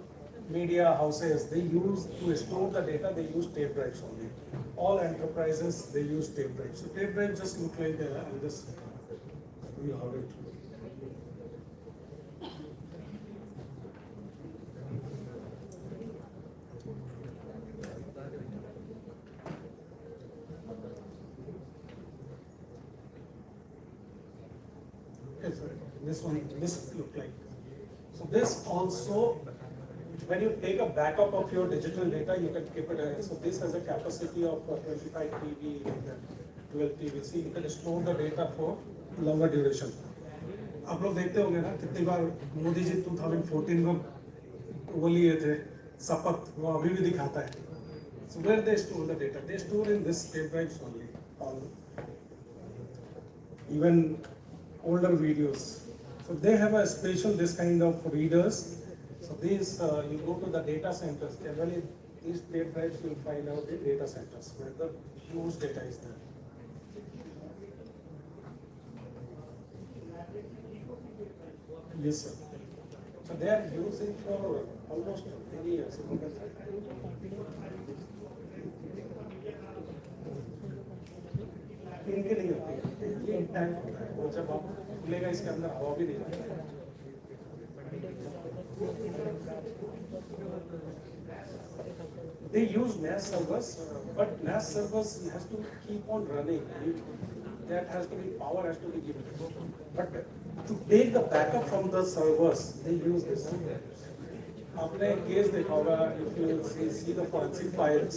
media houses, they use to store the data, they use tape drives only. All enterprises, they use tape drives. So tape drives just look like, I'll just show you how it. This look like. So this also when you take a backup of your digital data, you can keep it. So this has a capacity of 25 TB, like that, 12 TB. So you can store the data for longer duration. आप लोग देखते होंगे ना कितनी बार मोदी जी 2014 में वो लिए थे शपथ, वो अभी भी दिखाता है. So where they store the data? They store in this tape drives only. All, even older videos. So they have a special this kind of readers. So these you go to the data centers. Generally, these tape drives you will find out the data centers where the huge data is there. Yes, sir. So they are using for almost many years. इनके नहीं होती है, ये tank होता है, वो जब आप खुलेगा इसके अंदर हवा भी नहीं जाएगा. They use NAS servers, but NAS servers has to keep on running. That has to be, power has to be given. But to take the backup from the servers, they use this. आपने case देखा होगा, if you see the forensic files,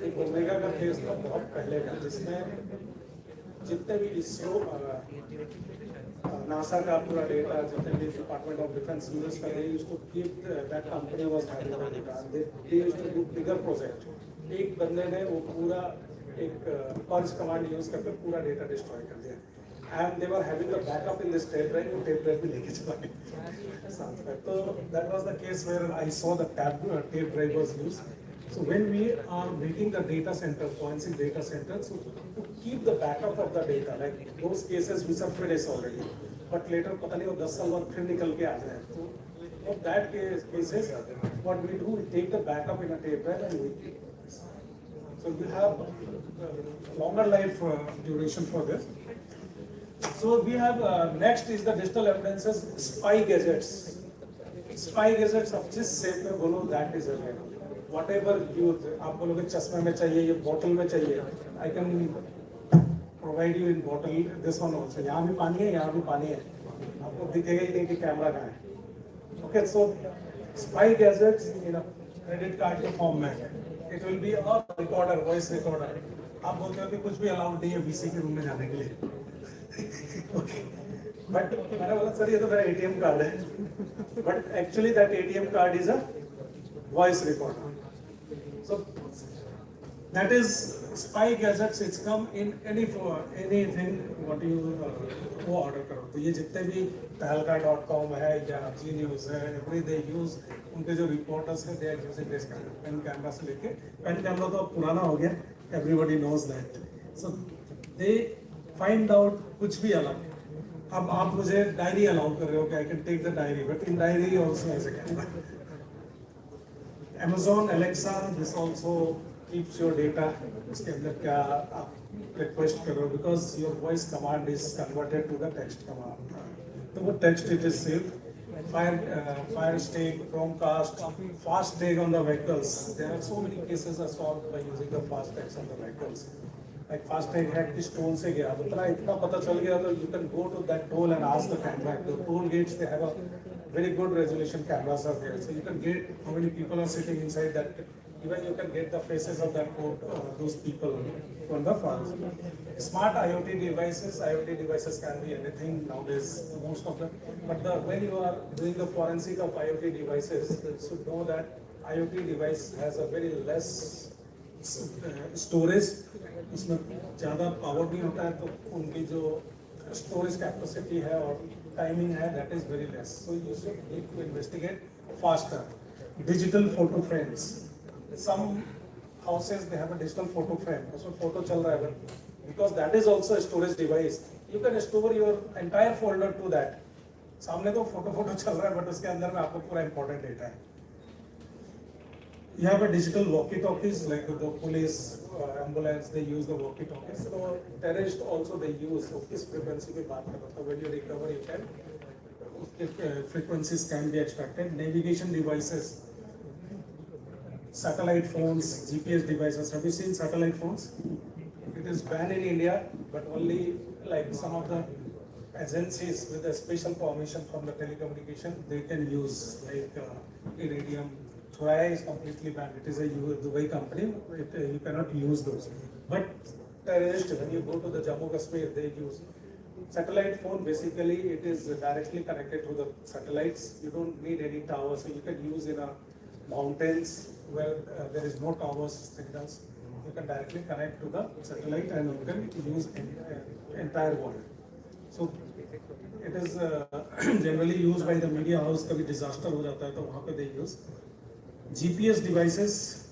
एक omega का case था बहुत पहले का, जिसमें जितने भी इसरो नासा का पूरा डेटा, जितने भी डिपार्टमेंट ऑफ डिफेंस यूज कर रहे हैं, उसको keep that company was having the data, they used to do bigger project. एक बंदे ने वो पूरा एक पर्ज कमांड यूज करके पूरा डेटा डिस्ट्रॉय कर दिया. And they were having a backup in this tape drive, and tape drive भी लेके चला गया. So that was the case where I saw the tape drive was used. So when we are making the data center, forensic data center, so to keep the backup of the data, like those cases which are finished already, but later पता नहीं वो 10 साल बाद फिर निकल के आ जाए. So of that cases, what we do, we take the backup in a tape drive and we keep it. So you have longer life duration for this. So we have next is the digital evidences, spy gadgets. Spy gadgets of जिस shape में बोलो that is available. Whatever you आप बोलोगे चश्मे में चाहिए, ये bottle में चाहिए, I can provide you in bottle this one also. यहाँ भी पानी है, यहाँ भी पानी है, आपको दिखेगा ही नहीं कि कैमरा कहाँ है. Okay, so spy gadgets in a credit card के form में, it will be a recorder, voice recorder. आप बोलते हो कि कुछ भी allowed नहीं है VC के रूम में जाने के लिए. बट मैंने बोला सर ये तो मेरा एटीएम कार्ड है, but actually that ATM card is a voice recorder. So that is spy gadgets. It's come in anything what you वो ऑर्डर करो. तो ये जितने भी तहलका.com है या जी न्यूज है, एवरी दे यूज, उनके जो रिपोर्टर्स हैं, they are using this kind of pen camera से लेके, पेन कैमरा तो अब पुराना हो गया, everybody knows that. So they find out कुछ भी अलग. अब आप मुझे डायरी अलाउ कर रहे हो कि I can take the diary, but in diary also as a camera. Amazon Alexa, this also keeps your data. इसके अंदर क्या आप रिक्वेस्ट कर रहे हो, because your voice command is converted to the text command. तो वो text it is saved. Fire stick, Chromecast, fast tag on the vehicles. There are so many cases are solved by using the fast tags on the vehicles. Like fast tag है किस toll से गया, तो इतना पता चल गया तो you can go to that toll and ask the camera. The toll gates, they have a very good resolution cameras are there, so you can get how many people are sitting inside that. Even you can get the faces of that those people from the files. Smart IoT devices can be anything nowadays, most of them. But when you are doing the forensic of IoT devices, you should know that IoT device has a very less storage. इसमें ज़्यादा power नहीं होता है, तो उनकी जो storage capacity है और टाइमिंग है, that is very less. So you should need to investigate faster. Digital photo frames, some houses they have a digital photo frame, उसमें फोटो चल रहा है, but because that is also storage device, you can store your entire folder to that. सामने तो photo चल रहा है, but उसके अंदर में आपको पूरा इंपॉर्टेंट डेटा है. You have a digital walkie-talkies, like the police, ambulance, they use the walkie-talkies. So terrorists also they use. So किस frequency पे बात कर रहा था? When you recover, you can उसके frequencies can be extracted. Navigation devices, satellite phones, GPS devices. Have you seen satellite phones? It is banned in India, but only like some of the agencies with a special permission from the telecommunication they can use, like Iridium, Thoraya is completely banned. It is a Dubai company. You cannot use those. But terrorist, when you go to the Jammu Kashmir, they use satellite phone. Basically, it is directly connected to the satellites. You don't need any tower, so you can use in a mountains where there is no towers signals. You can directly connect to the satellite and you can use entire world. So it is generally used by the media house. कभी disaster हो जाता है तो वहाँ पे they use GPS devices,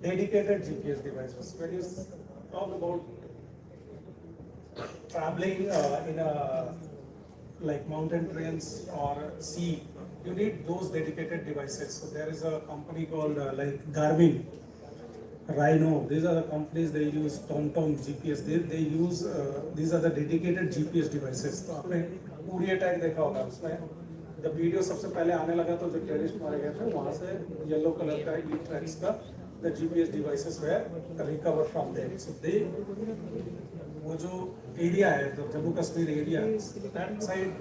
dedicated GPS devices. When you talk about traveling in a like mountain trains or sea, you need those dedicated devices. So there is a company called like Garmin, Rhino. These are the companies they use. TomTom GPS. They use these are the dedicated GPS devices. तो आपने पूरी attack देखा होगा उसमें जब video सबसे पहले आने लगा तो जो टेररिस्ट मारे गए थे वहाँ से येलो कलर का ई ट्रैक्स का the GPS devices were recovered from there. So they वो जो एरिया है तो Jammu Kashmir area that side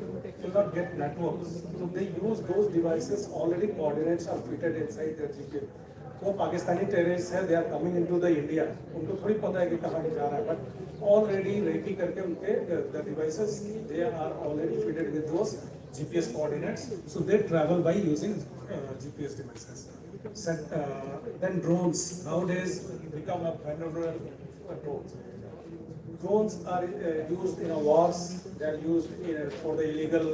will not get networks. So they use those devices. Already coordinates are fitted inside their GPS. वो Pakistani terrorist है, they are coming into the India. उनको थोड़ी पता है कि कहाँ जा रहा है, but already रेकी करके उनके the devices they are already fitted with those GPS coordinates. So they travel by using GPS devices. Then drones nowadays become a phenomenal drones. Drones are used in wars. They are used for the illegal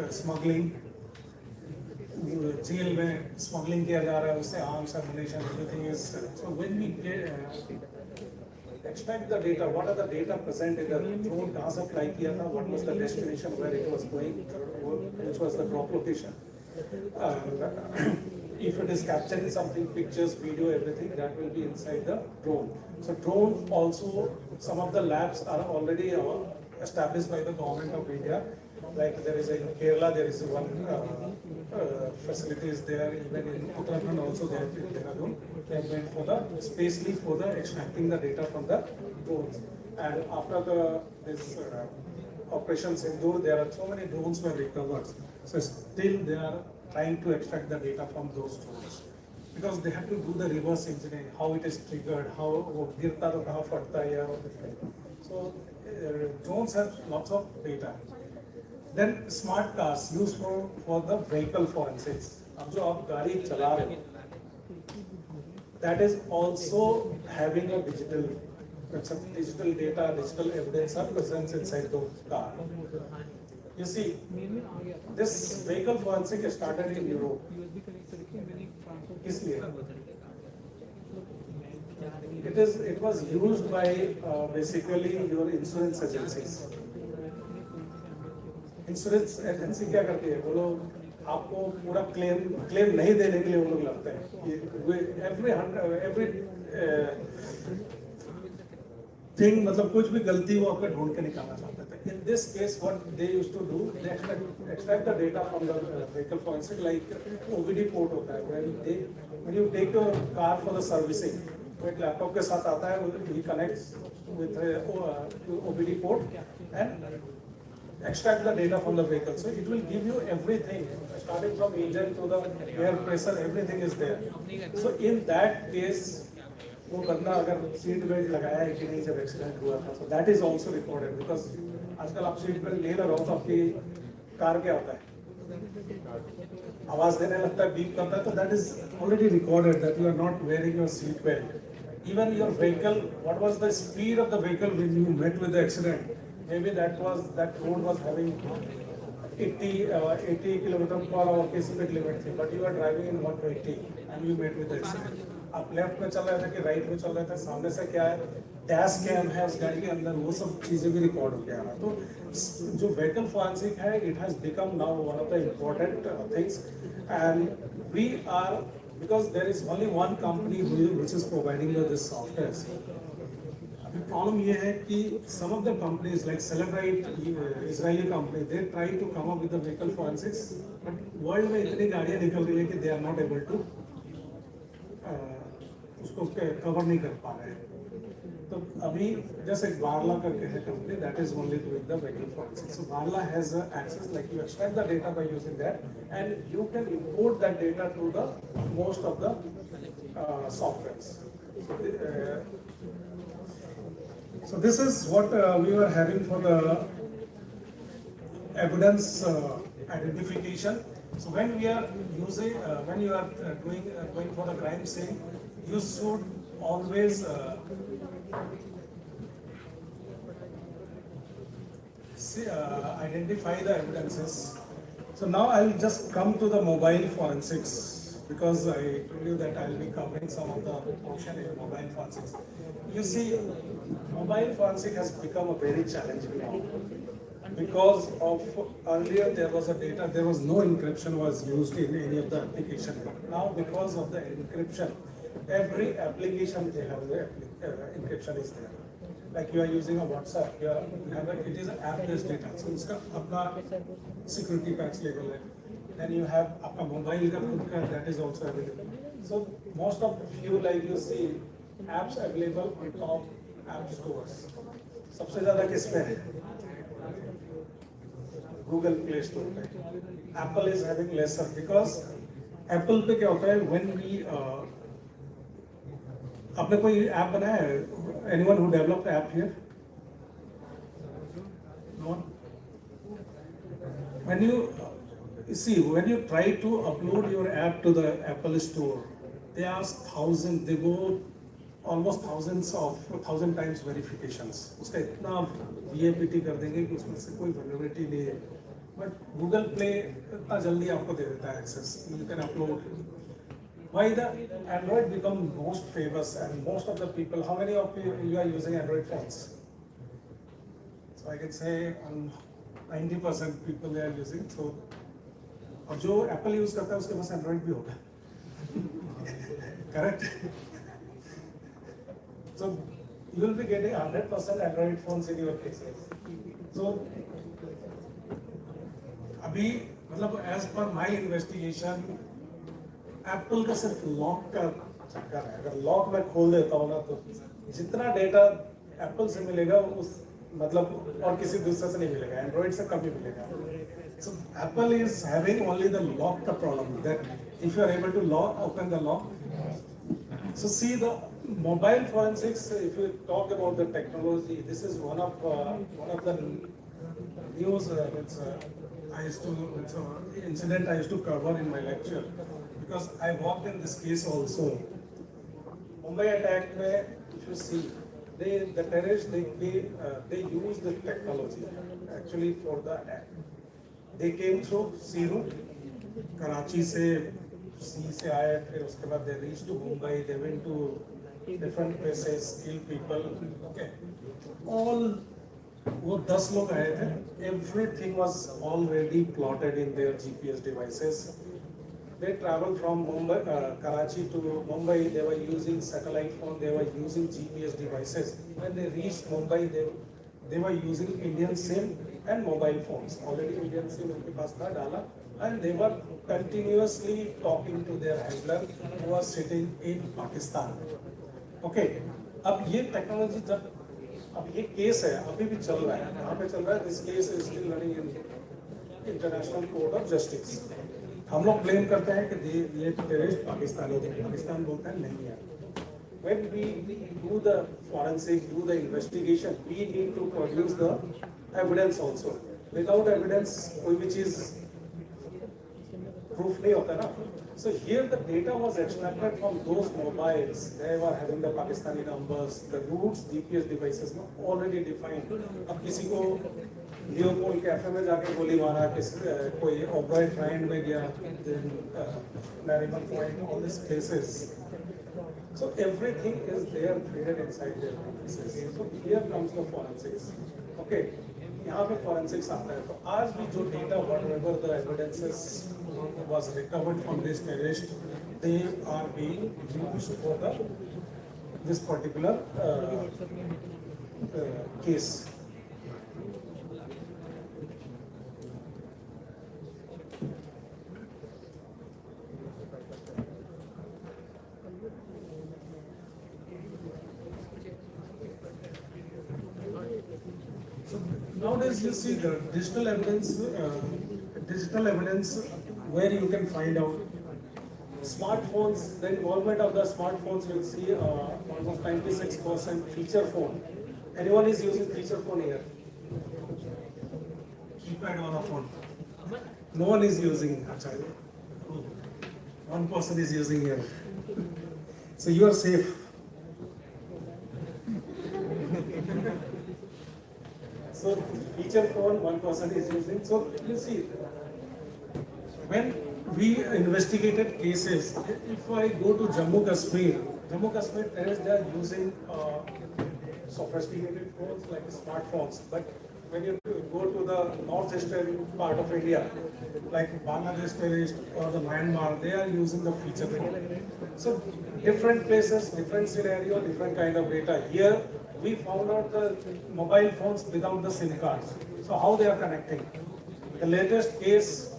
smuggling. जेल में smuggling किया जा रहा है उससे arms ammunition everything is so when we extract the data, what are the data present in the drone, कहाँ से fly किया था, what was the destination where it was going, which was the drop location. If it is capturing something, pictures, video, everything, that will be inside the drone. So drone also, some of the labs are already established by the government of India. Like there is in Kerala, there is one facility is there, even in Uttarakhand also they have been Dehradun. They have made for the specially for the extracting the data from the drones. And after this Operation Sindoor, there are so many drones were recovered. So still they are trying to extract the data from those drones. Because they have to do the reverse engineering, how it is triggered, how girta to kahan fatta hai or different. So drones have lots of data. Then smart cars used for the vehicle forensics. अब जो आप गाड़ी चला रहे हो, that is also having a digital data, digital evidence are present inside the car. You see, this vehicle forensic started in Europe. इसलिए it was used by basically your insurance agencies. Insurance agency क्या करती है, वो लोग आपको पूरा claim नहीं देने के लिए वो लोग लगते हैं एवरी थिंग, मतलब कुछ भी गलती वो आपका ढूंढ के निकालना चाहते थे. In this case what they used to do, they extract the data from the vehicle forensic. Like OBD port होता है, when you take your car for the servicing, वो एक लैपटॉप के साथ आता है, he connects with OBD port and extract the data from the vehicle. So it will give you everything, starting from engine to the air pressure, everything is there. So in that case, वो बंदा अगर seat belt लगाया है कि नहीं जब accident हुआ था, so that is also recorded. Because आजकल आप सीट बेल्ट ले रहे हो तो आपकी कार क्या होता है, आवाज देने लगता है, बीप करता है, तो that is already recorded that you are not wearing your seat belt. Even your vehicle, what was the speed of the vehicle when you met with the accident? Maybe that road was having 80 kilometers per hour की speed limit थी, but you are driving in 120 and you met with the accident. आप left में चल रहे थे कि right में चल रहे थे, सामने से क्या है, डैश कैम है उस गाड़ी के अंदर, वो सब चीजें भी रिकॉर्ड हो गया. तो जो व्हीकल फॉरेंसिक है, it has become now one of the important things. And we are, because there is only one company which is providing this software. The problem ये है कि some of the companies like Celebrite, Israeli company, they try to come up with the vehicle forensics, but world में इतनी गाड़ियाँ निकल रही है कि they are not able to उसको cover नहीं कर पा रहे हैं. तो अभी जैसे Varla करके है company that is only doing the vehicle forensics. So Varla has access, like you extract the data by using that, and you can import that data to the most of the softwares. So this is what we were having for the evidence identification. So when we are using, when you are going for the crime scene, you should always identify the evidences. So now I'll just come to the mobile forensics because I told you that I'll be covering some of the portion in mobile forensics. You see, mobile forensic has become a very challenging now because of earlier there was a data, there was no encryption was used in any of the application. Now because of the encryption, every application they have the encryption is there. Like you are using a WhatsApp, you have it is an app-based data. So उसका अपना security patch level है. Then you have आपका mobile का खुद का that is also available. So most of you like you see apps available on top app stores. सबसे ज़्यादा किस पे है? Google Play Store पे. Apple is having lesser because Apple पे क्या होता है when we आपने कोई ऐप बनाया है? Anyone who developed app here? No. When you see, when you try to upload your app to the Apple Store, they ask thousands. They go almost thousand times verifications. उसका इतना VAPT कर देंगे कि उसमें से कोई vulnerability नहीं है. But Google Play इतना जल्दी आपको दे देता है access. You can upload. Why the Android become most famous and most of the people, how many of you are using Android phones? So I can say 90% people they are using. So और जो Apple use करता है उसके पास Android भी होगा. Correct? So you will be getting 100% Android phones in your cases. So अभी मतलब as per my investigation Apple का सिर्फ लॉक का चक्कर है. अगर लॉक मैं खोल देता हूँ ना तो जितना डेटा एप्पल से मिलेगा उस मतलब और किसी दूसरे से नहीं मिलेगा, एंड्रॉइड से कम ही मिलेगा. So Apple is having only the lock का problem that if you are able to lock open the lock. So see the mobile forensics, if you talk about the technology, this is one of the news. I used to, it's an incident I used to cover in my lecture because I worked in this case also. Mumbai attack where, if you see, the terrorists, they use the technology actually for the attack. They came through sea route, Karachi से sea से आए, फिर उसके बाद they reached to Mumbai, they went to different places, killed people, okay. All वो 10 लोग आए थे. Everything was already plotted in their GPS devices. They traveled from Mumbai, Karachi to Mumbai. They were using satellite phone. They were using GPS devices. When they reached Mumbai, they were using Indian SIM and mobile phones. Already Indian SIM उनके पास था डाला, and they were continuously talking to their handler who was sitting in Pakistan. Okay. अब ये technology जब अब ये case है अभी भी चल रहा है, यहाँ पे चल रहा है. This case is still running in international court of justice. हम लोग ब्लेम करते हैं कि ये टेररिस्ट पाकिस्तानी थे, पाकिस्तान बोलता है नहीं है. When we do the forensic, do the investigation, we need to produce the evidence also. Without evidence कोई भी चीज proof नहीं होता ना. So here the data was extracted from those mobiles. They were having the Pakistani numbers, the routes, GPS devices already defined. अब किसी को Leopold cafe में जाके गोली मारा, किसी कोई ओबराय ट्राइन में गया, then Nariman Point, all these places. So everything is there created inside their devices. So here comes the forensics. Okay. यहाँ पे forensics आता है. तो आज भी जो data, whatever the evidences was recovered from this terrorist, they are being used for this particular case. Nowadays, you see the digital evidence where you can find out Smartphones, the involvement of the smartphones, you'll see almost 96% feature phone. Anyone is using feature phone here? Keypad on a phone. No one is using. Achha, one person is using here. So you are safe. So feature phone, one person is using. So you see, when we investigated cases, if I go to Jammu Kashmir, they are using sophisticated phones like smartphones. But when you go to the northeastern part of India, like Bangladesh terrorist or the Myanmar, they are using the feature phone. So different places, different scenario, different kind of data. Here we found out the mobile phones without the SIM cards. So how they are connecting? The latest case,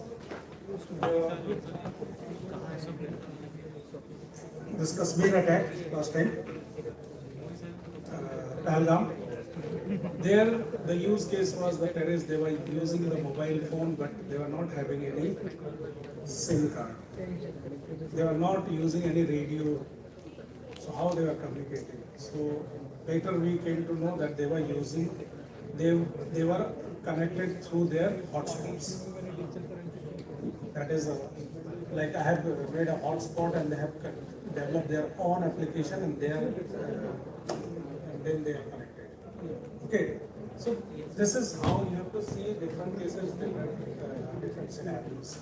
this Kashmir attack last time, Pahalgam. There, the use case was the terrorists, they were using the mobile phone, but they were not having any SIM card. They were not using any radio. So how they were communicating? So later we came to know that they were using, they were connected through their hotspots. That is, like I have made a hotspot and they have developed their own application and they are, and then they are connected. Okay, so this is how you have to see different cases, different scenarios.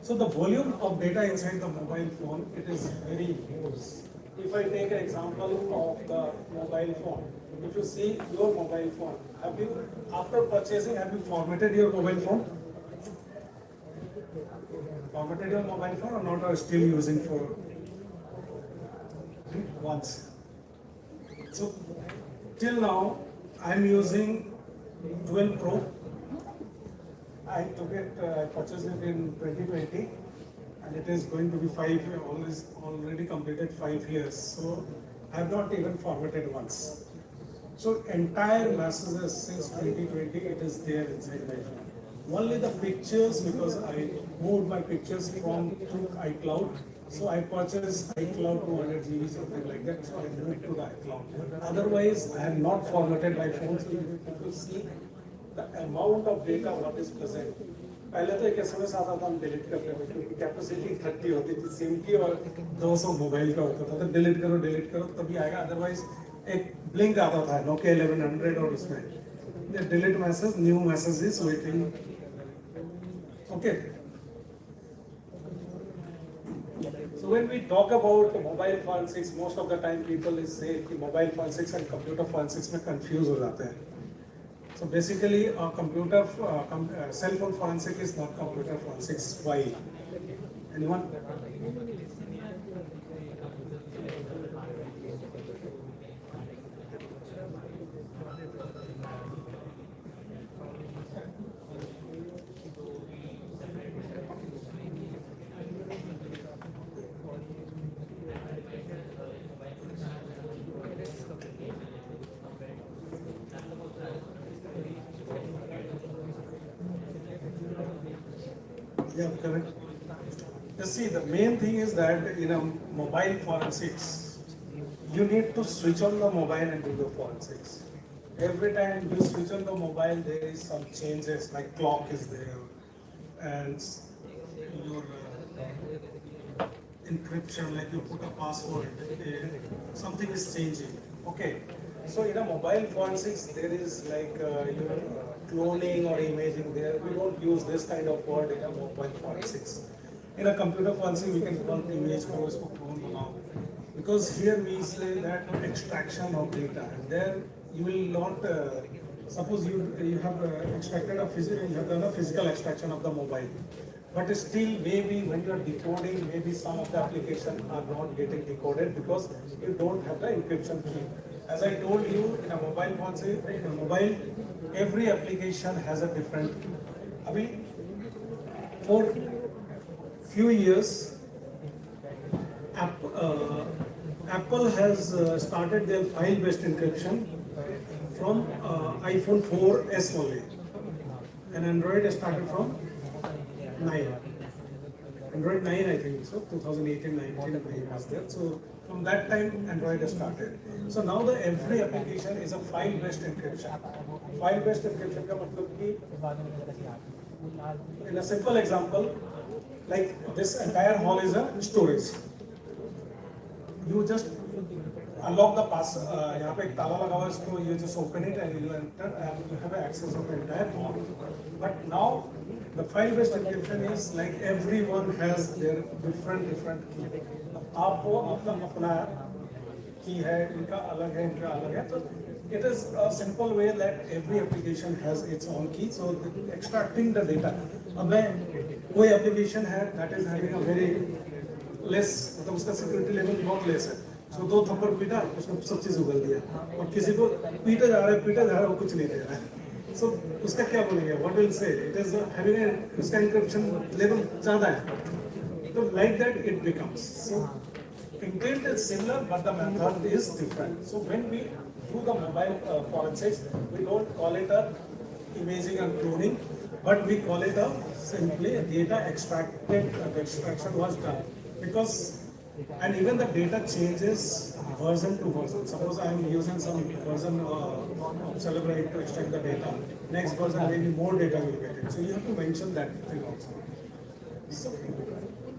So the volume of data inside the mobile phone, it is very huge. If I take an example of the mobile phone, if you see your mobile phone, have you, after purchasing, have you formatted your mobile phone? Formatted your mobile phone or not, or still using for once? So till now, I am using 12 Pro. I took it, I purchased it in 2020, and it is going to be 5 years, already completed 5 years. So I have not even formatted once. So entire messages since 2020, it is there inside my phone. Only the pictures, because I moved my pictures from to iCloud. So I purchased iCloud 200 GB, something like that. So I moved to the iCloud. Otherwise, I have not formatted my phone. So you have to see the amount of data what is present. पहले तो एक SMS आता था हम delete करते थे क्योंकि capacity 30 होती थी सिम की और 200 मोबाइल का होता था तो डिलीट करो तभी आएगा अदरवाइज एक ब्लिंक आता था Nokia 1100 और उसमें delete message new message is waiting okay. So when we talk about mobile forensics, most of the time people is say कि mobile forensics and computer forensics में confuse हो जाते हैं. So basically, cell phone forensic is not computer forensics. Why? Anyone? Yeah, correct. You see, the main thing is that in a mobile forensics, you need to switch on the mobile and do the forensics. Every time you switch on the mobile, there is some changes, like clock is there, and your encryption, like you put a password, something is changing. Okay. So in a mobile forensics, there is like your cloning or imaging there. We don't use this kind of word in a mobile forensics. In a computer forensics, we can call image को उसको clone बनाओ. Because here we say that extraction of data, and there you will not. Suppose you have extracted you have done a physical extraction of the mobile, but still maybe when you are decoding, maybe some of the applications are not getting decoded because you don't have the encryption key. As I told you, in a mobile forensic, in a mobile, every application has a different key. Abhi, for few years, Apple has started their file-based encryption from iPhone 4S only, and Android started from 9. Android 9, I think so, 2018-19 was there. So from that time, Android has started. So now the every application is a file-based encryption. File-based encryption का मतलब कि in a simple example, like this entire hall is a storage. You just unlock the pass. यहाँ पे एक ताला लगा हुआ है इसको. You just open it and you enter and you have access of the entire hall. But now the file-based encryption is like everyone has their different key. आपको अपना key है, इनका अलग है, So it is a simple way that every application has its own key. So extracting the data. अब मैं कोई application है that is having a very less, मतलब उसका security level बहुत less है. So दो थप्पड़ पीटा, उसने सब चीज उगल दिया. और किसी को पीटा जा रहा है, वो कुछ नहीं दे रहा है. So उसका क्या बोलेंगे? What will say? It is having a उसका encryption level ज़्यादा है. So like that it becomes. So intent is similar, but the method is different. So when we do the mobile forensics, we don't call it a imaging and cloning, but we call it a simply data extracted. The extraction was done because, and even the data changes version to version. Suppose I am using some version of Celebrate to extract the data. Next version maybe more data will get it. So you have to mention that thing also. So,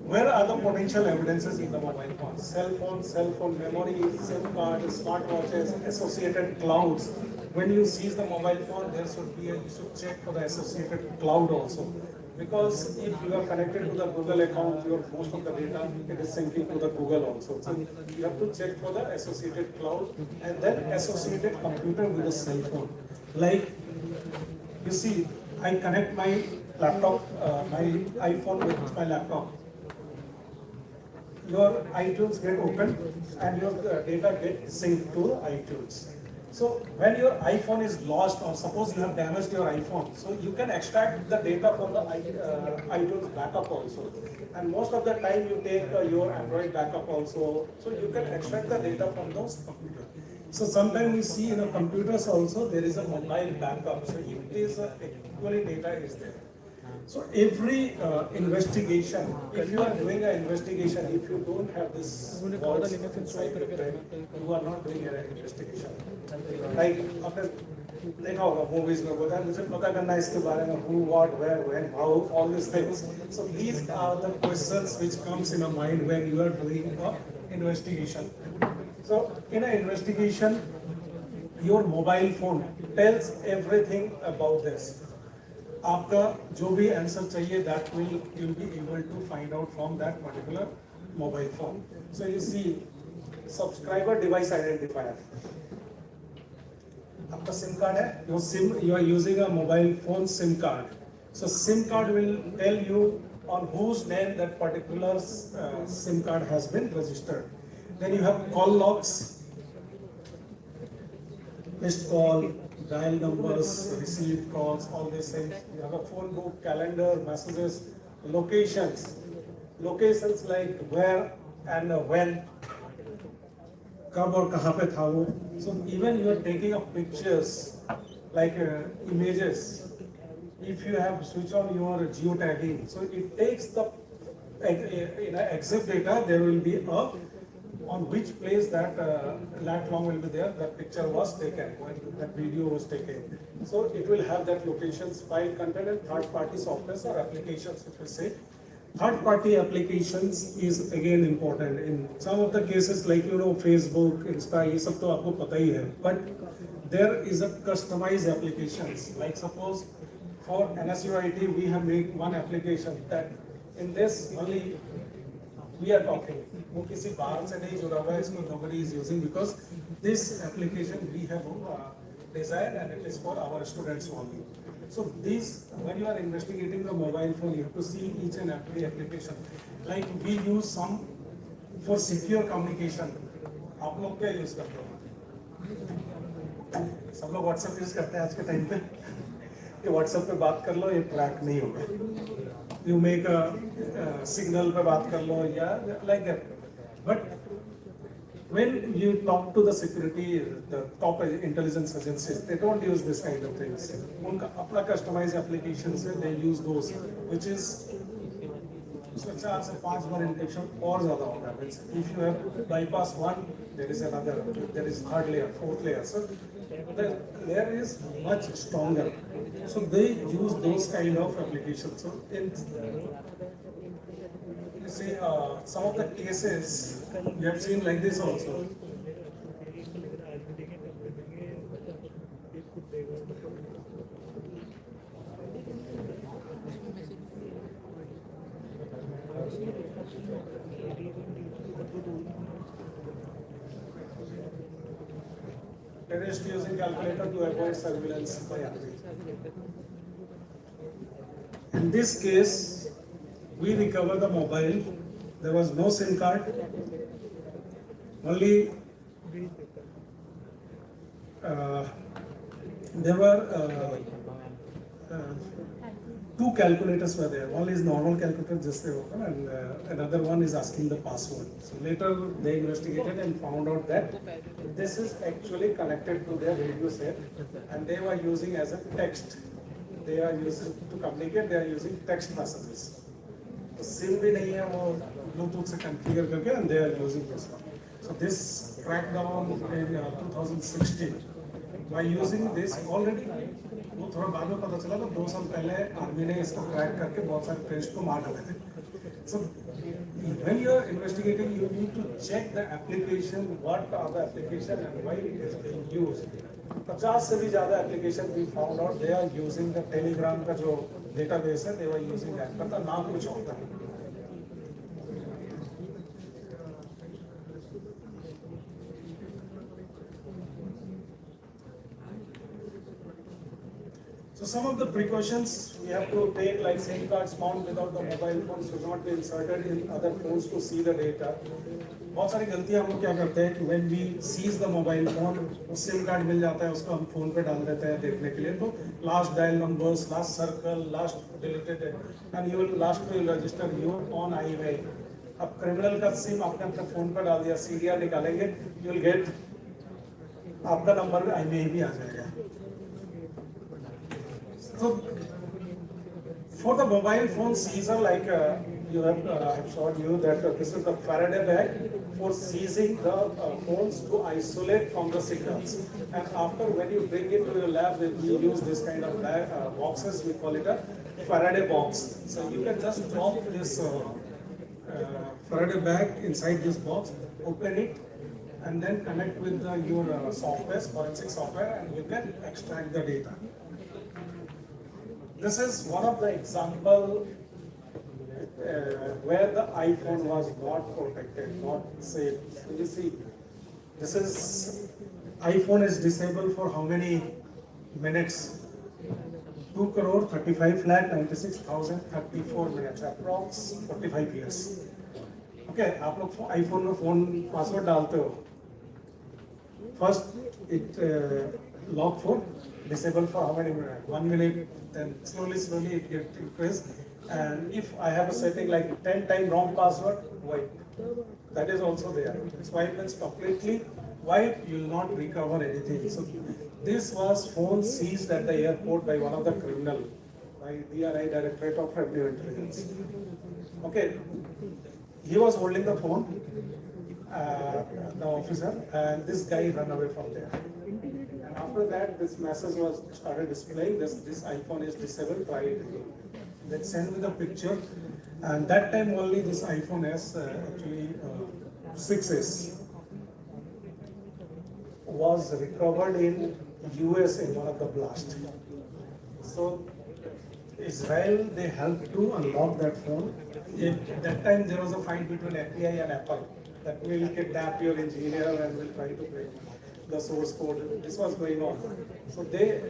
where are the potential evidences in the mobile phone? Cell phone memory, SIM card, smartwatches, associated clouds. When you seize the mobile phone, there should be you should check for the associated cloud also. Because if you are connected to the Google account, your most of the data it is syncing to the Google also. So you have to check for the associated cloud and then associated computer with a cell phone. Like you see, I connect my laptop, my iPhone with my laptop. Your iTunes get opened and your data get synced to iTunes. So when your iPhone is lost or suppose you have damaged your iPhone, so you can extract the data from the iTunes backup also. And most of the time you take your Android backup also. So you can extract the data from those computers. So sometimes we see in the computers also there is a mobile backup. So it is equally data is there. So every investigation, if you are doing an investigation, if you don't have this words inside your brain, you are not doing an investigation. Like आपने देखा होगा movies में बोलता है मुझे पता करना है इसके बारे में who, what, where, when, how, all these things. So these are the questions which comes in a mind when you are doing an investigation. So in an investigation, your mobile phone tells everything about this. आपका जो भी answer चाहिए that will you'll be able to find out from that particular mobile phone. So you see subscriber device identifier. आपका SIM card है, you are using a mobile phone SIM card. So SIM card will tell you on whose name that particular SIM card has been registered. Then you have call logs, missed call, dial numbers, received calls, all these things. You have a phone book, calendar, messages, locations. Locations like where and when, कब और कहाँ पे था वो. So even you are taking up pictures, like images. If you have switch on your geotagging, so it takes the exit data. There will be a on which place that lat long will be there, that picture was taken, when that video was taken. So it will have that locations, file content and third-party software or applications, if we say. Third-party applications is again important. In some of the cases like Facebook, Insta, ये सब तो आपको पता ही है. But there is a customized applications. Like suppose for NSUT we have made one application that in this only we are talking. वो किसी बाहर से नहीं जुड़ा हुआ है, इसको nobody is using because this application we have designed and it is for our students only. So these, when you are investigating the mobile phone, you have to see each and every application. Like we use some for secure communication. आप लोग क्या use करते हो? सब लोग WhatsApp use करते हैं आज के टाइम पे. कि WhatsApp पे बात कर लो, ये ट्रैक नहीं होगा. You make a signal पे बात कर लो या like that. But when you talk to the security, the top intelligence agencies, they don't use this kind of things. उनका अपना customized applications है, they use those, which is उसका 4 से 5 बार infection और ज़्यादा होगा. Means if you have bypass one, there is another, there is third layer, fourth layer. So the layer is much stronger. So they use those kind of applications. So in you see some of the cases you have seen like this also. Terrorist using calculator to avoid surveillance by enemy. In this case, we recover the mobile. There was no SIM card. Only there were two calculators were there. One is normal calculator, just they open, and another one is asking the password. So later they investigated and found out that this is actually connected to their radio set, and they were using as a text. They are using to communicate. They are using text messages. So SIM भी नहीं है वो Bluetooth से configure करके, and they are using this one. So this crackdown in 2016 by using this already. वो थोड़ा बाद में पता चला तो 2 साल पहले आर्मी ने इसको क्रैक करके बहुत सारे टेररिस्ट को मार डाले थे. So when you are investigating, you need to check the application, what are the application and why it is being used. 50 से भी ज़्यादा application we found out they are using the Telegram का जो database है, they were using that, but नाम कुछ और था. So some of the precautions we have to take, like SIM cards found without the mobile phone should not be inserted in other phones to see the data. बहुत सारी गलतियां हम लोग क्या करते हैं कि when we seize the mobile phone, वो SIM कार्ड मिल जाता है, उसको हम फोन पे डाल देते हैं देखने के लिए. तो last dial numbers, last circle, last deleted, and you will last will register your on email. अब क्रिमिनल का सिम आपने अपने फोन पर डाल दिया, सीरियल निकालेंगे, you will get आपका नंबर email भी आ जाएगा. So, for the mobile phone seizure, like you have, I have shown you that this is the Faraday bag for seizing the phones to isolate from the signals. And after, when you bring it to your lab, we use this kind of bag, boxes. We call it a Faraday box. So you can just drop this Faraday bag inside this box, open it, and then connect with your software, forensic software, and you can extract the data. This is one of the example where the iPhone was not protected, not safe. So you see, this is iPhone is disabled for how many minutes? 2,35,96,034 minutes, approx 45 years. Okay, आप लोग iPhone में phone password डालते हो. First, it lock for disabled for how many minutes? 1 minute. Then slowly it gets increased. And if I have a setting like 10 times wrong password, wipe. That is also there. Swipe means completely wipe, you will not recover anything. So this was phone seized at the airport by one of the criminal, by DRI, Directorate of Revenue Intelligence. Okay, he was holding the phone, the officer, and this guy ran away from there. After that, this message was started displaying. This iPhone is disabled. Try it again. Then send me the picture. And that time only this iPhone S, actually 6S, was recovered in US in one of the blasts. So Israel, they helped to unlock that phone. At that time, there was a fight between FBI and Apple that will kidnap your engineer and will try to break the source code. This was going on. So they,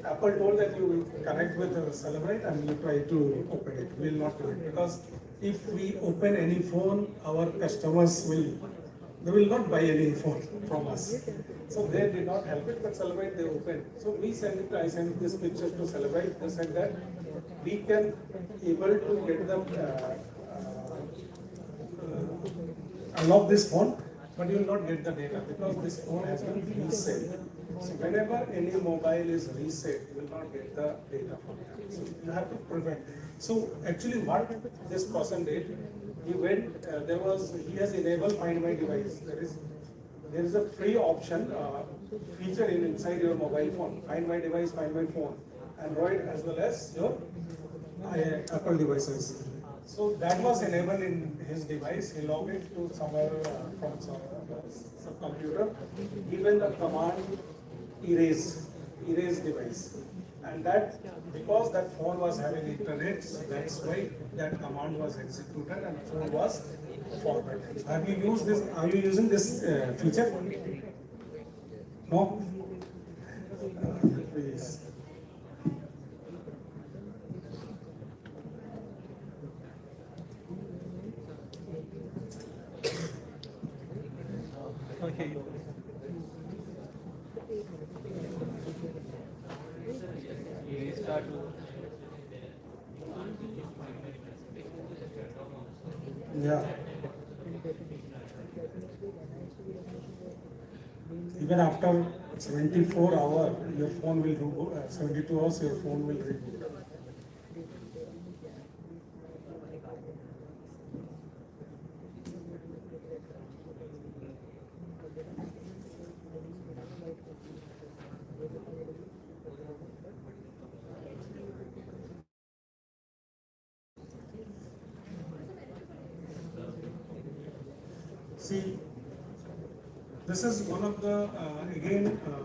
Apple told that you will connect with Celebrate and you try to open it. We will not do it because if we open any phone, our customers they will not buy any phone from us. So they did not help it, but Celebrate they opened. So we sent it. I sent this picture to Celebrate. They said that we can able to get them unlock this phone. but you will not get the data because this phone has been reset. So whenever any mobile is reset, you will not get the data from that. So you have to prevent. So actually what this person did, he went, he has enabled Find My Device. There is a free option, feature inside your mobile phone, Find My Device, Find My Phone, Android as well as your Apple devices. So that was enabled in his device. He logged it to somewhere from some computer. Even the command erase device, and that because that phone was having internet, so that's why that command was executed and phone was formatted. Have you used this? Are you using this feature? No. Please. Okay. Restart. Yeah. Even after 74 hours, your phone will reboot. 72 hours, your phone will reboot. See, this is one of the,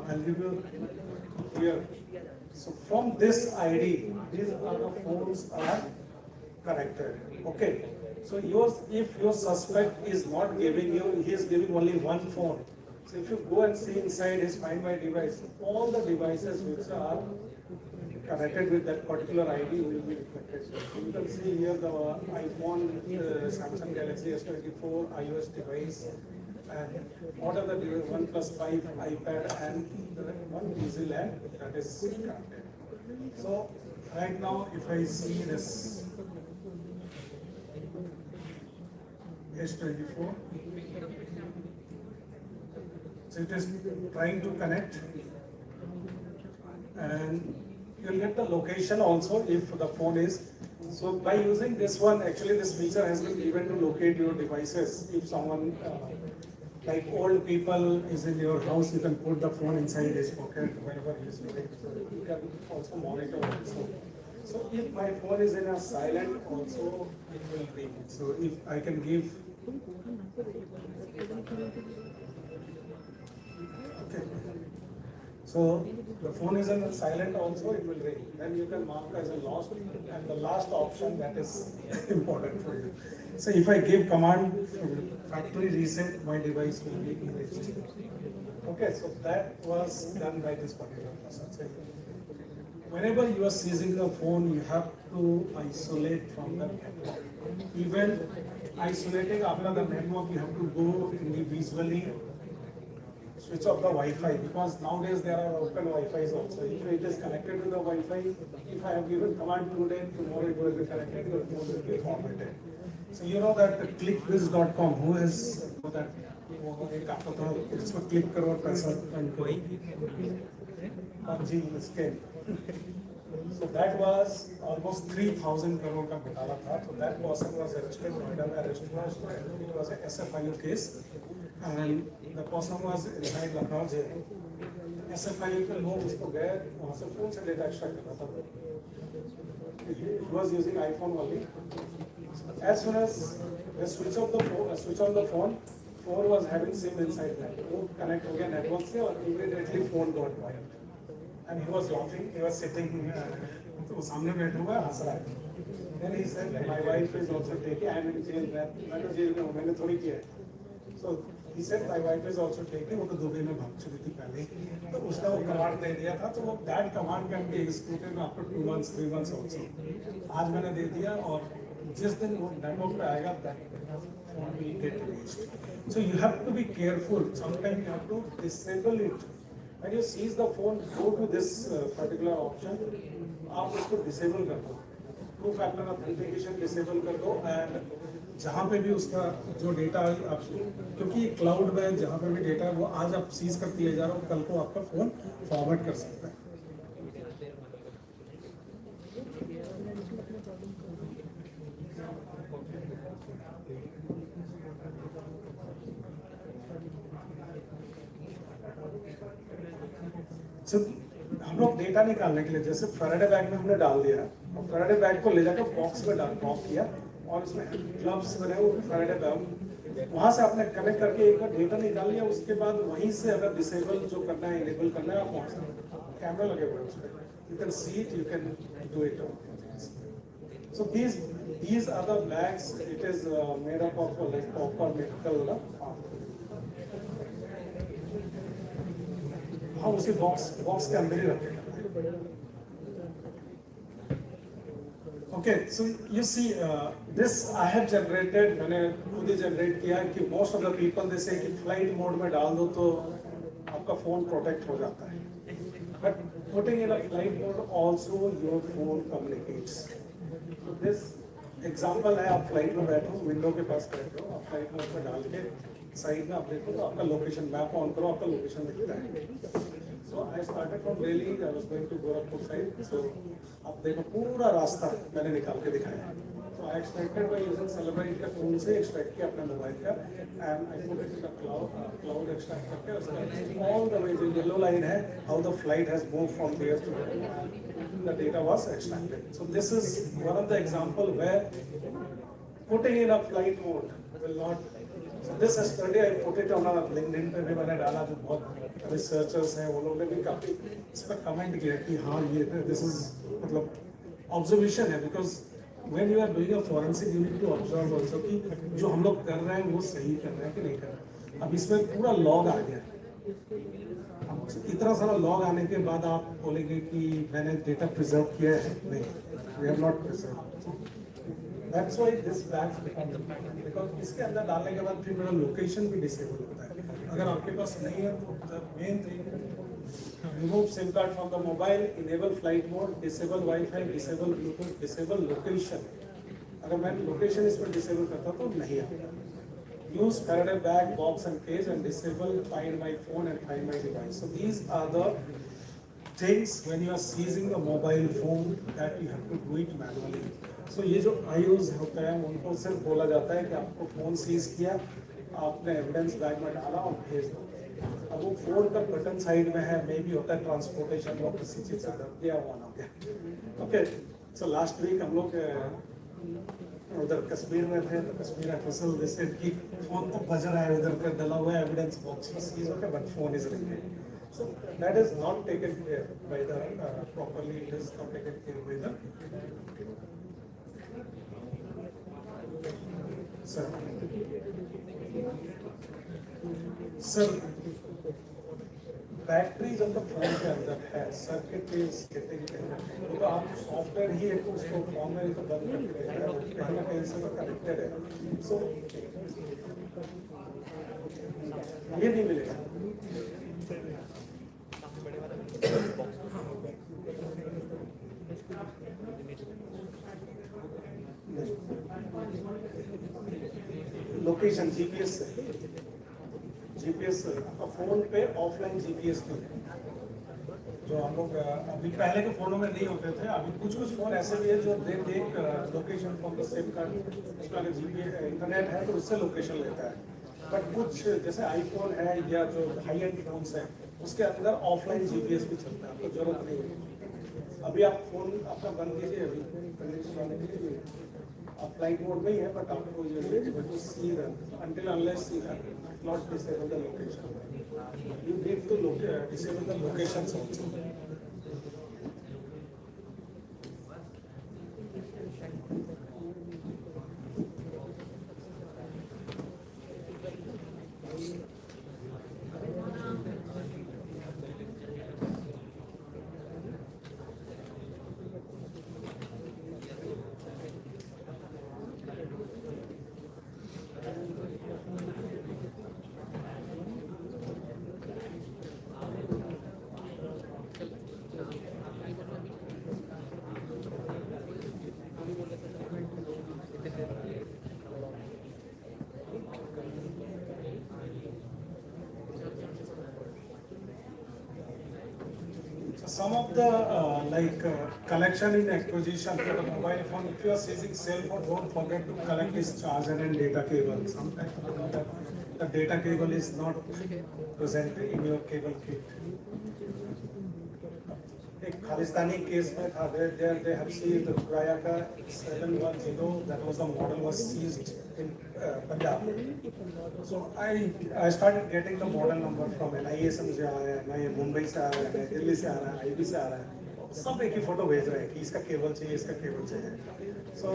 I'll give you here. So from this ID, these are the phones are connected. Okay. So if your suspect is not giving you, he is giving only one phone. So if you go and see inside his Find My Device, all the devices which are connected with that particular ID will be reflected. So you can see here the iPhone, Samsung Galaxy S24, iOS device, and what are the OnePlus 5, iPad, and the one Diesel lamp that is connected. So right now, if I see this S24, so it is trying to connect, and you'll get the location also if the phone is. So by using this one, actually this feature has been given to locate your devices. If someone, like old people is in your house, you can put the phone inside his pocket whenever he is doing. So you can also monitor also. So if my phone is in a silent also, it will ring. So if I can give, okay. So the phone is in silent also, it will ring. Then you can mark as a lost, and the last option that is important for you. So if I give command factory reset, my device will be erased. Okay, so that was done by this particular person. So whenever you are seizing the phone, you have to isolate from the network. Even isolating after the network, you have to go individually switch off the Wi-Fi, because nowadays there are open Wi-Fi's also. If it is connected to the Wi-Fi, if I have given command today, tomorrow it will be connected, your phone will be formatted. So you know that clickbiz.com, who has that? इसमें click करो और पैसा earn करो. PUBG scam. So that was almost 3,000 crore का घोटाला था. So that person was arrested. Noida में arrest हुआ उसको. It was a SFIU case, and the person was inside Lucknow jail. SFIU के लोग उसको गए वहाँ से फोन से data extract कर रहा था. He was using iPhone only. As soon as they switch on the phone, phone was having SIM inside that. वो connect हो गया network से और immediately phone got wired. And he was laughing. He was sitting. तो सामने बैठा हुआ हंस रहा है. Then he said, my wife is also taking. I am in jail. मैं तो जेल में हूँ. मैंने थोड़ी किया है. So he said, my wife is also taking. वो तो दुबई में भाग चुकी थी पहले. तो उसने वो command दे दिया था. तो that command can be executed after 2 months, 3 months also. आज मैंने दे दिया और जिस दिन वो network पे आएगा, that phone will get erased. So you have to be careful. Sometimes you have to disable it. When you seize the phone, go to this particular option. आप उसको disable कर दो. Two-factor authentication disable कर दो, and जहाँ पे भी उसका जो डेटा आप, क्योंकि क्लाउड में जहाँ पे भी डेटा है वो आज आप सीज करके ले जा रहे हो, कल को आपका फ़ोन फॉर्मेट कर सकता है। सिर्फ हम लोग डेटा निकालने के लिए जैसे फैराडे बैग में हमने डाल दिया और फैराडे बैग को ले जाकर बॉक्स में डाल ड्रॉप किया और उसमें ग्लव्स बने वो फैराडे बैग वहाँ से आपने कनेक्ट करके एक बार डेटा निकाल लिया, उसके बाद वहीं से अगर डिसेबल जो करना है इनेबल करना है आप वहाँ से कैमरा लगे हुए हैं उस पर, you can see it, you can do it. So these are the bags. It is made up of like proper medical. हाँ उसी बॉक्स के अंदर ही रखेगा। Okay, so you see this I have generated, मैंने खुद ही जनरेट किया कि most of the people they say कि flight mode में डाल दो तो आपका phone protect हो जाता है। But putting in a flight mode also your phone communicates. So this example है, आप फ्लाइट में बैठो, विंडो के पास बैठे हो, आप फ्लाइट मोड में डाल के साइड में आप देखो तो आपका लोकेशन मैप ऑन करो, आपका लोकेशन दिखता है। So I started from Delhi, I was going to Gorakhpur side. So आप देखो पूरा रास्ता मैंने निकाल के दिखाया। So I extracted by using Cellebrite का टूल से एक्सट्रैक्ट किया अपने मोबाइल का and I put it in the cloud extract करके उसका ऑल द वे जो येलो लाइन है how the flight has move from there to the data was extracted. So this is one of the example where putting in a flight mode will not. So this yesterday I put it on a LinkedIn पे भी मैंने डाला, जो बहुत researchers हैं वो लोगों ने भी काफी इस पर कमेंट किया कि हाँ ये this is मतलब ऑब्जर्वेशन है, because when you are doing a forensic you need to observe also कि जो हम लोग कर रहे हैं वो सही कर रहे हैं कि नहीं कर रहे हैं। अब इसमें पूरा लॉग आ गया है, इतना सारा लॉग आने के बाद आप बोलेंगे कि मैंने डेटा प्रिजर्व किया है, नहीं, we have not preserve. That's why this bags become, because इसके अंदर डालने के बाद फिर मेरा लोकेशन भी डिसेबल होता है। अगर आपके पास नहीं है तो the main thing, remove SIM card from the mobile, enable flight mode, disable wifi, disable Bluetooth, disable location. अगर मैं लोकेशन इसमें डिसेबल करता तो नहीं आता। Use Faraday bag, box and cage and disable find my phone and find my device. So these are the things when you are seizing the mobile phone that you have to do it manually. So ये जो IOs होता है उनको सिर्फ बोला जाता है कि आपको फोन सीज किया, आपने एविडेंस बैग में डाला और भेज दो। अब वो फोन का बटन साइड में है, मे भी होता है ट्रांसपोर्टेशन वो किसी चीज से दब गया हुआ ना गया। ओके, सो लास्ट वीक हम लोग उधर कश्मीर में थे, तो कश्मीर फसल जैसे कि फोन तो बज रहा है, उधर पे डला हुआ है एविडेंस बॉक्स में सीज होकर, but phone is ringing. So that is not taken care by the properly, it is not taken care by the sir battery जब तक फोन के अंदर है, सर्किट इज गेटिंग, तो आप सॉफ्टवेयर ही एक उसको फोन में तो बंद करके देगा, कहीं ना कहीं से तो कनेक्टेड है। सो ये नहीं मिलेगा। लोकेशन जीपीएस से, जीपीएस फोन पे ऑफलाइन जीपीएस पे जो हम लोग अभी पहले के फोनों में नहीं होते थे, अभी कुछ फोन ऐसे भी है जो they take location from the SIM card, उसका अगर जीपीएस इंटरनेट है तो उससे लोकेशन लेता है। बट कुछ जैसे आईफोन है या जो हाई एंड फोन्स हैं उसके अंदर ऑफलाइन जीपीएस भी चलता है, आपको जरूरत नहीं है। अभी आप फोन अपना बंद कीजिए, अभी कनेक्शन वाले के लिए आप फ्लाइट मोड में ही है, बट आपको ये सी until unless you have not disable the location, you need to disable the locations also. Some of the collection in acquisition for the mobile phone, if you are using cell phone, don't forget to collect this charger and data cable. Sometimes you know that the data cable is not present in your cable kit. एक Khalistani case में था there they have seized the Rayaka 710, that was the model was seized in Punjab. So I started getting the model number from NIA से मुझे आया है, नए मुंबई से आ रहा है, नए दिल्ली से आ रहा है, IB से आ रहा है, सब एक ही फोटो भेज रहे हैं कि इसका केबल चाहिए, इसका केबल चाहिए. So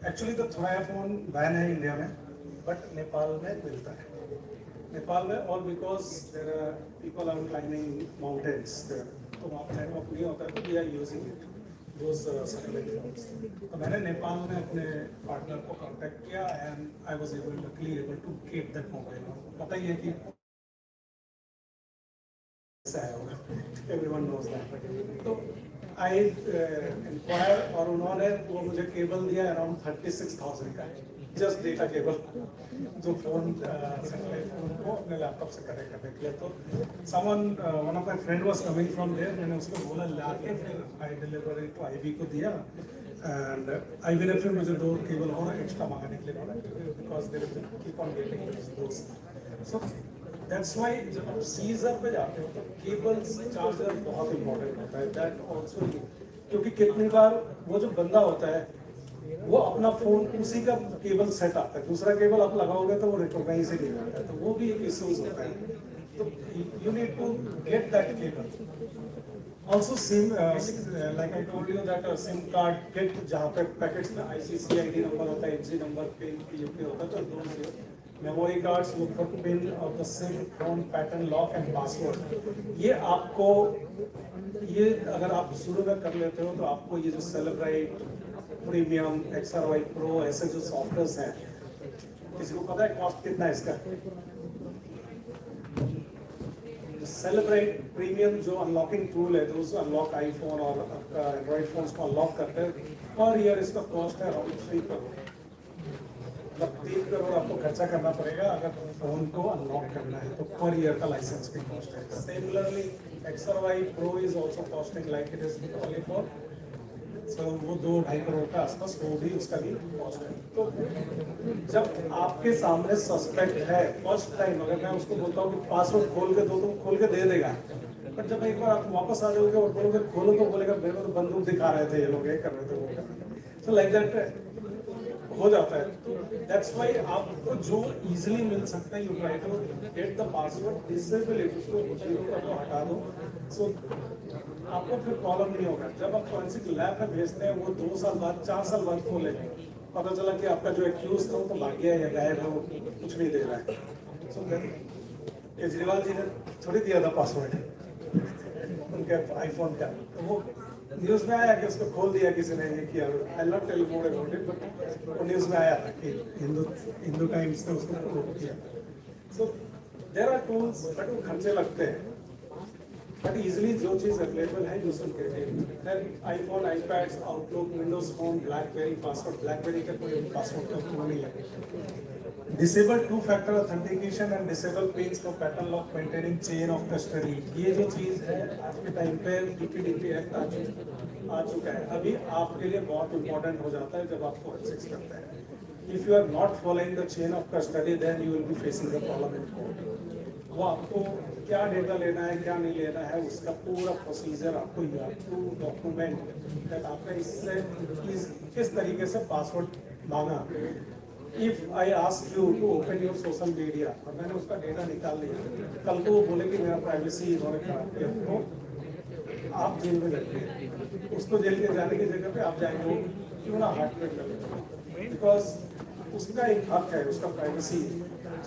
actually the Thuraya phone ban है इंडिया में, but नेपाल में मिलता है. नेपाल में all because there are people are climbing mountains there, तो वहाँ पर नेटवर्क नहीं होता है, तो we are using it, those satellite phones. तो मैंने नेपाल में अपने पार्टनर को कांटेक्ट किया and I was luckily able to get that mobile. पता ही है कि ऐसा है होगा, everyone knows that. तो I inquire और उन्होंने वो मुझे केबल दिया around 36,000 का, just data cable, जो फोन सैटेलाइट फोन को अपने लैपटॉप से कनेक्ट करने के लिए. तो someone one of my friend was coming from there, मैंने उसको बोला लाके, फिर I delivered it to IB को दिया and IB ने फिर मुझे 2 केबल और एक्स्ट्रा मंगाने के लिए बोला because they will keep on getting those. So that's why जब आप सीजर पे जाते हो तो केबल्स चार्जर बहुत इंपॉर्टेंट होता है. दैट ऑल्सो क्योंकि कितनी बार वो जो बंदा होता है वो अपना फोन उसी का केबल सेट आता है, दूसरा केबल आप लगाओगे तो वो रिकॉग्नाइज ही नहीं करता है, तो वो भी एक इश्यूज होता है. तो you need to get that cable. Also SIM, like I told you that SIM card kit जहाँ पे पैकेट्स में ICCID नंबर होता है, NG नंबर, पिन, PUK होता है, तो those memory cards look for pin of the SIM, phone pattern, lock and password. ये आपको, ये अगर आप शुरू में कर लेते हो तो आपको ये जो Celebrite, प्रीमियम, XRY Pro ऐसे जो सॉफ्टवेयर्स हैं, किसी को पता है कॉस्ट कितना है इसका? सेलिब्रेट प्रीमियम जो अनलॉकिंग टूल है, दोस्तों अनलॉक आईफोन और एंड्रॉइड फोन्स को अनलॉक करते हैं, पर ईयर इसका कॉस्ट है अराउंड 3 करोड़. मतलब 3 करोड़ आपको खर्चा करना पड़ेगा अगर फोन को अनलॉक करना है, तो पर ईयर का लाइसेंस की कॉस्ट है. Similarly XRY Pro is also costing like it is only for, so वो 2-2.5 करोड़ का आसपास वो भी उसका भी कॉस्ट है. तो जब आपके सामने सस्पेक्ट है फर्स्ट टाइम, अगर मैं उसको बोलता हूँ कि पासवर्ड खोल के दो तो खोल के दे देगा, पर जब एक बार आप वापस आ जाओगे और बोलोगे खोलो तो बोलेगा मेरे को तो बंदूक दिखा रहे थे ये लोग, ये कर रहे थे, वो कर रहे थे. सो लाइक दैट हो जाता है. तो दैट्स व्हाई आपको जो इजीली मिल सकता है you try to get the password, disable it, उसको जीरो कर दो, हटा दो. सो आपको फिर प्रॉब्लम नहीं होगा. जब आप फॉरेंसिक लैब में भेजते हैं वो 2 साल बाद 4 साल बाद खोलेंगे, पता चला कि आपका जो एक्यूज था वो तो भाग गया या गायब है, वो कुछ नहीं दे रहा है. सो केजरीवाल जी ने थोड़ी दिया था पासवर्ड उनके आईफोन का, तो वो न्यूज में आया कि उसको खोल दिया किसी ने, ये किया. I not tell more about it, but वो न्यूज में आया था कि हिंदू टाइम्स ने उसको खोल दिया. So there are tools, but वो खर्चे लगते हैं, बट इजीली जो चीज अवेलेबल है यूज करके. IPhone, iPads, outlook, Windows phone, blackberry, password, blackberry का कोई पासवर्ड का टूल नहीं है. Disable 2-factor authentication and disable pins for pattern lock maintaining chain of custody. ये जो चीज है आज के टाइम पे DPDP एक्ट आ चुका है. अभी आपके लिए बहुत इंपॉर्टेंट हो जाता है जब आप फोरेंसिक्स करते हैं. If you are not following the chain of custody then you will be facing the problem in court. वो आपको क्या डेटा लेना है, क्या नहीं लेना है, उसका पूरा प्रोसीजर आपको डॉक्यूमेंट दैट आपने इससे किस तरीके से पासवर्ड मांगा. If I ask you to open your social media और मैंने उसका डेटा निकाल लिया, कल को वो बोले कि मेरा प्राइवेसी इन्होंने खराब किया, तो आप जेल में जाएंगे. उसको जेल के जाने की जगह पे आप जाएंगे वो क्यों ना हार्ट रेट लगे, बिकॉज उसका एक हक है, उसका privacy.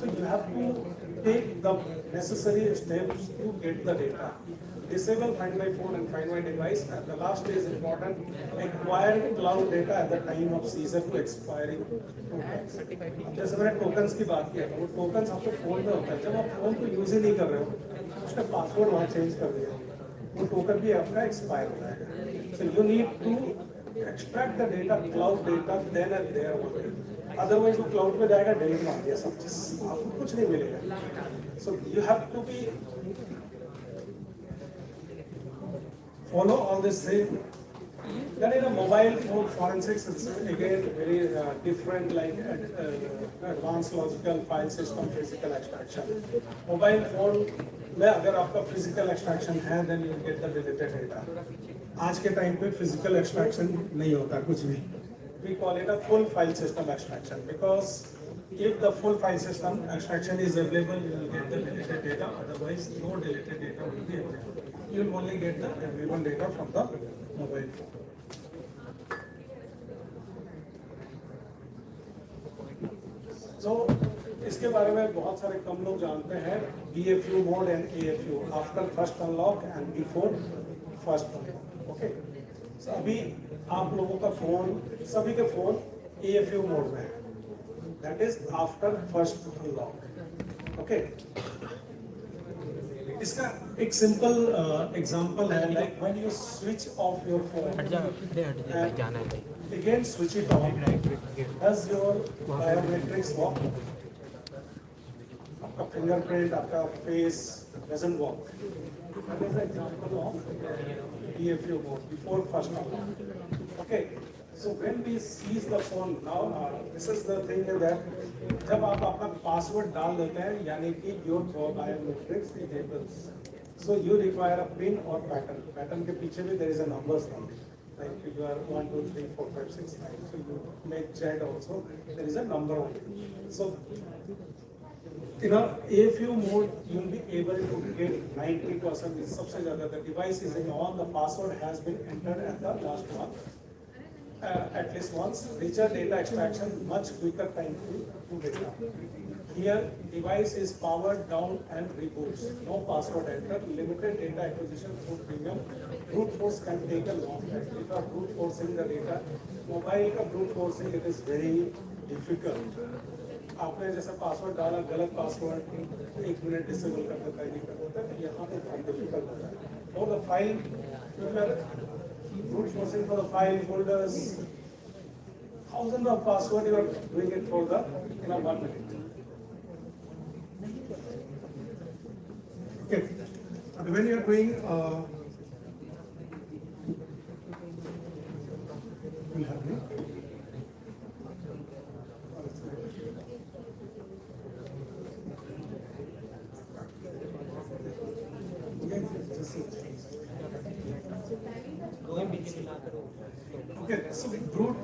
So you have to take the necessary steps to get the data. Disable Find My Phone and Find My Device. And the last is important, acquire cloud data at the time of seizure to expiring tokens. जैसे मैंने tokens की बात की है, वो tokens आपके phone में होता है. जब आप फोन को यूज ही नहीं कर रहे हो, उसका पासवर्ड वहाँ चेंज कर दिया, वो टोकन भी आपका एक्सपायर हो जाएगा. So you need to extract the data, cloud data, then and there only. Otherwise वो क्लाउड पे जाएगा, डिलीट मार दिया सब चीज, आपको कुछ नहीं मिलेगा. So you have to be follow all this thing. Then in a mobile phone forensics, it's again very different, like advanced logical file system physical extraction. Mobile phone में अगर आपका physical extraction है, then you get the deleted data. आज के time पे physical extraction नहीं होता कुछ भी. We call it a full file system extraction because if the full file system extraction is available, you will get the deleted data. Otherwise, no deleted data will be available. You will only get the available data from the mobile phone. So, इसके बारे में बहुत सारे कम लोग जानते हैं BFU mode and AFU after first unlock and before first unlock. Okay. So अभी आप लोगों का फोन सभी के फोन AFU मोड में है. That is after first unlock. Okay. इसका एक सिंपल एग्जांपल है, like when you switch off your phone and again switch it on, does your biometrics work? आपका fingerprint, आपका face doesn't work. That is an example of BFU mode before first unlock. Okay. So when we seize the phone now, this is the thing that जब आप अपना password डाल देते हैं, यानी कि your biometrics enables. So you require a PIN or pattern. Pattern के पीछे भी there is a numbers on it. Like you are 1, 2, 3, 4, 5, 6, 9. So you make Z also. There is a number on it. So in a AFU mode, you will be able to get 90%. सबसे ज़्यादा the device is on, the password has been entered at the last one. At least once, richer data extraction, much quicker time to data. Here, device is powered down and reboots. No password entered. Limited data acquisition through premium. Brute force can take a long time. If you are brute forcing the data, mobile का brute forcing it is very difficult. आपने जैसा password डाला गलत password 1 minute disable कर देता है, नहीं कर देता है, यहाँ पे बहुत डिफिकल्ट होता है. और the file brute forcing for the file folders, thousands of passwords you are doing it for the 1 minute. Okay, and when you are doing will help me. Okay, so brute,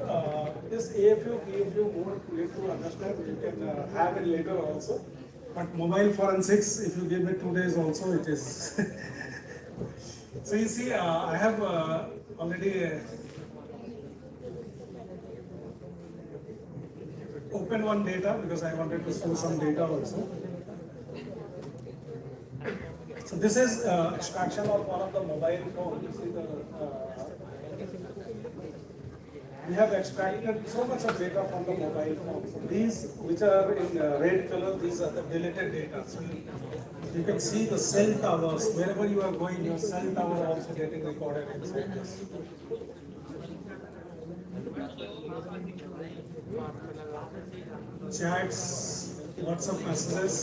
this AFU, BFU mode, you have to understand, you can have it later also. But mobile forensics, if you give me 2 days also, it is. So you see, I have already opened one data because I wanted to show some data also. So this is extraction of one of the mobile phones. You see we have extracted so much of data from the mobile phone. So these which are in red color, these are the deleted data. So you can see the cell towers. Wherever you are going, your cell tower also getting recorded inside this. Chats, WhatsApp messages.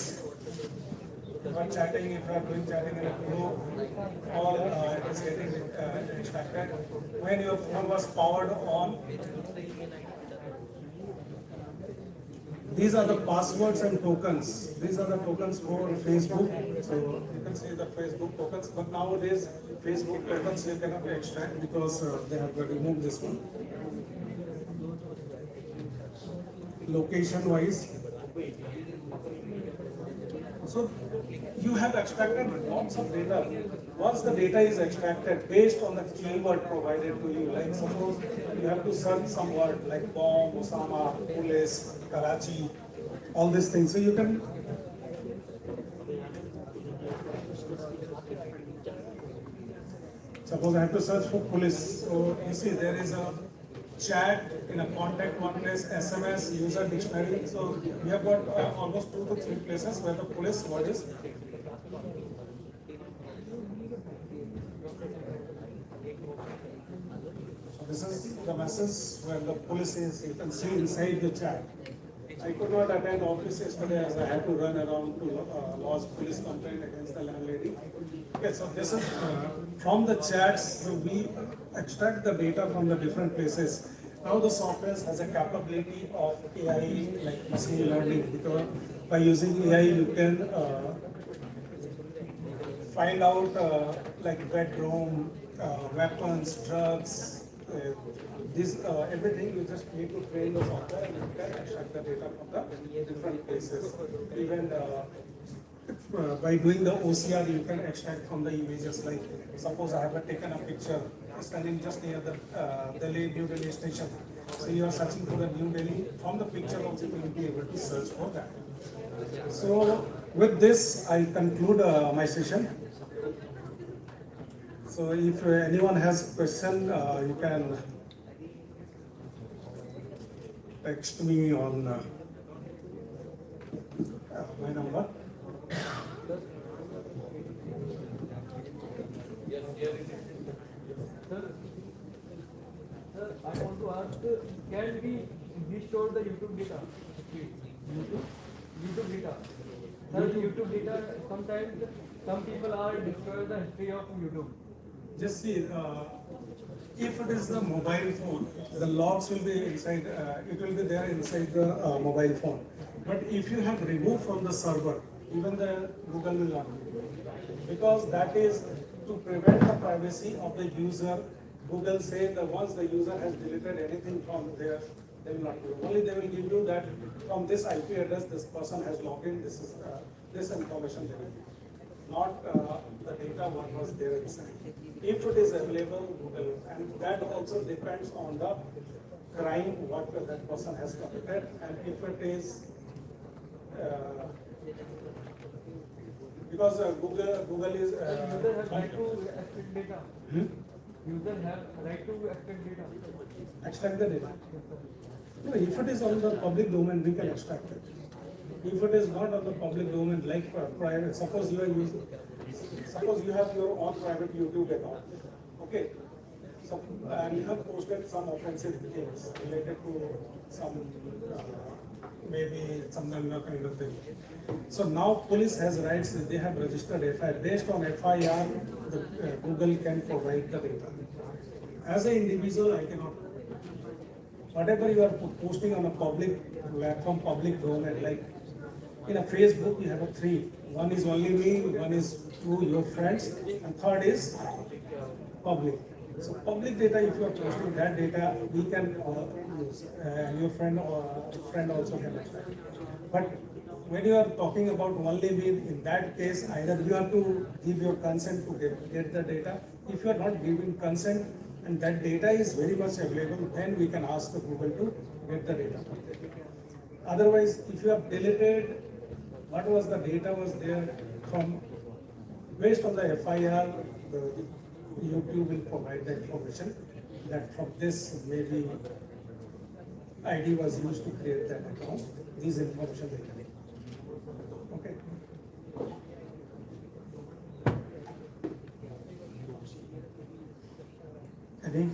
If you are chatting, if you are doing chatting in a group, all it is getting extracted. When your phone was powered on, these are the passwords and tokens. These are the tokens for Facebook. So you can see the Facebook tokens. But nowadays, Facebook tokens you cannot extract because they have removed this one. Location-wise. So you have extracted lots of data. Once the data is extracted based on the keyword provided to you, like suppose you have to search some word like bomb, Osama, police, Karachi, all these things. So you can suppose I have to search for police. So you see there is a chat in a contact one place, SMS, user dictionary. So we have got almost 2 to 3 places where the police word is. So this is the message where the police is. You can see inside the chat. I could not attend office yesterday as I had to run around to lodge police complaint against the landlady. Okay, so this is From the chats, so we extract the data from the different places. Now the software has a capability of AI, like machine learning, because by using AI you can find out like bedroom, weapons, drugs, everything. You just need to train the software and you can extract the data from the different places. Even by doing the OCR, you can extract from the images. Like suppose I have taken a picture standing just near the New Delhi station. So you are searching for the New Delhi. From the picture also you will be able to search for that. So with this, I conclude my session. So if anyone has question, you can text me on my number. Sir, I want to ask, can we restore the YouTube data? YouTube data. Sir, YouTube data, sometimes some people are destroy the history of YouTube. Just see, if it is the mobile phone, the logs will be inside, it will be there inside the mobile phone. But if you have removed from the server, even the Google will not be able to. Because that is to prevent the privacy of the user. Google say that once the user has deleted anything from there, they will not do it. Only they will give you that from this IP address, this person has logged in, this is this information they will give. Not the data what was there inside. If it is available, Google, and that also depends on the crime what that person has committed, and if it is because Google is User have right to extract data. User have right to extract data. extract the data. No, if it is on the public domain, we can extract it. If it is not on the public domain, like private, suppose you are using, suppose you have your own private YouTube account, okay? So, and you have posted some offensive things related to some, maybe some Ganga kind of thing. So now police has rights, they have registered FIR. Based on FIR, Google can provide the data. As an individual, I cannot. Whatever you are posting on a public platform, public domain, like in a Facebook, you have a three. One is only me, one is to your friends, and third is public. So public data, if you are posting that data, we can use, and your friend or friend also can extract. But when you are talking about only me, in that case, either you have to give your consent to get the data. If you are not giving consent, and that data is very much available, then we can ask the Google to get the data. Otherwise, if you have deleted what was the data was there from, based on the FIR, the YouTube will provide the information that from this maybe ID was used to create that account. These information they can. Okay. Any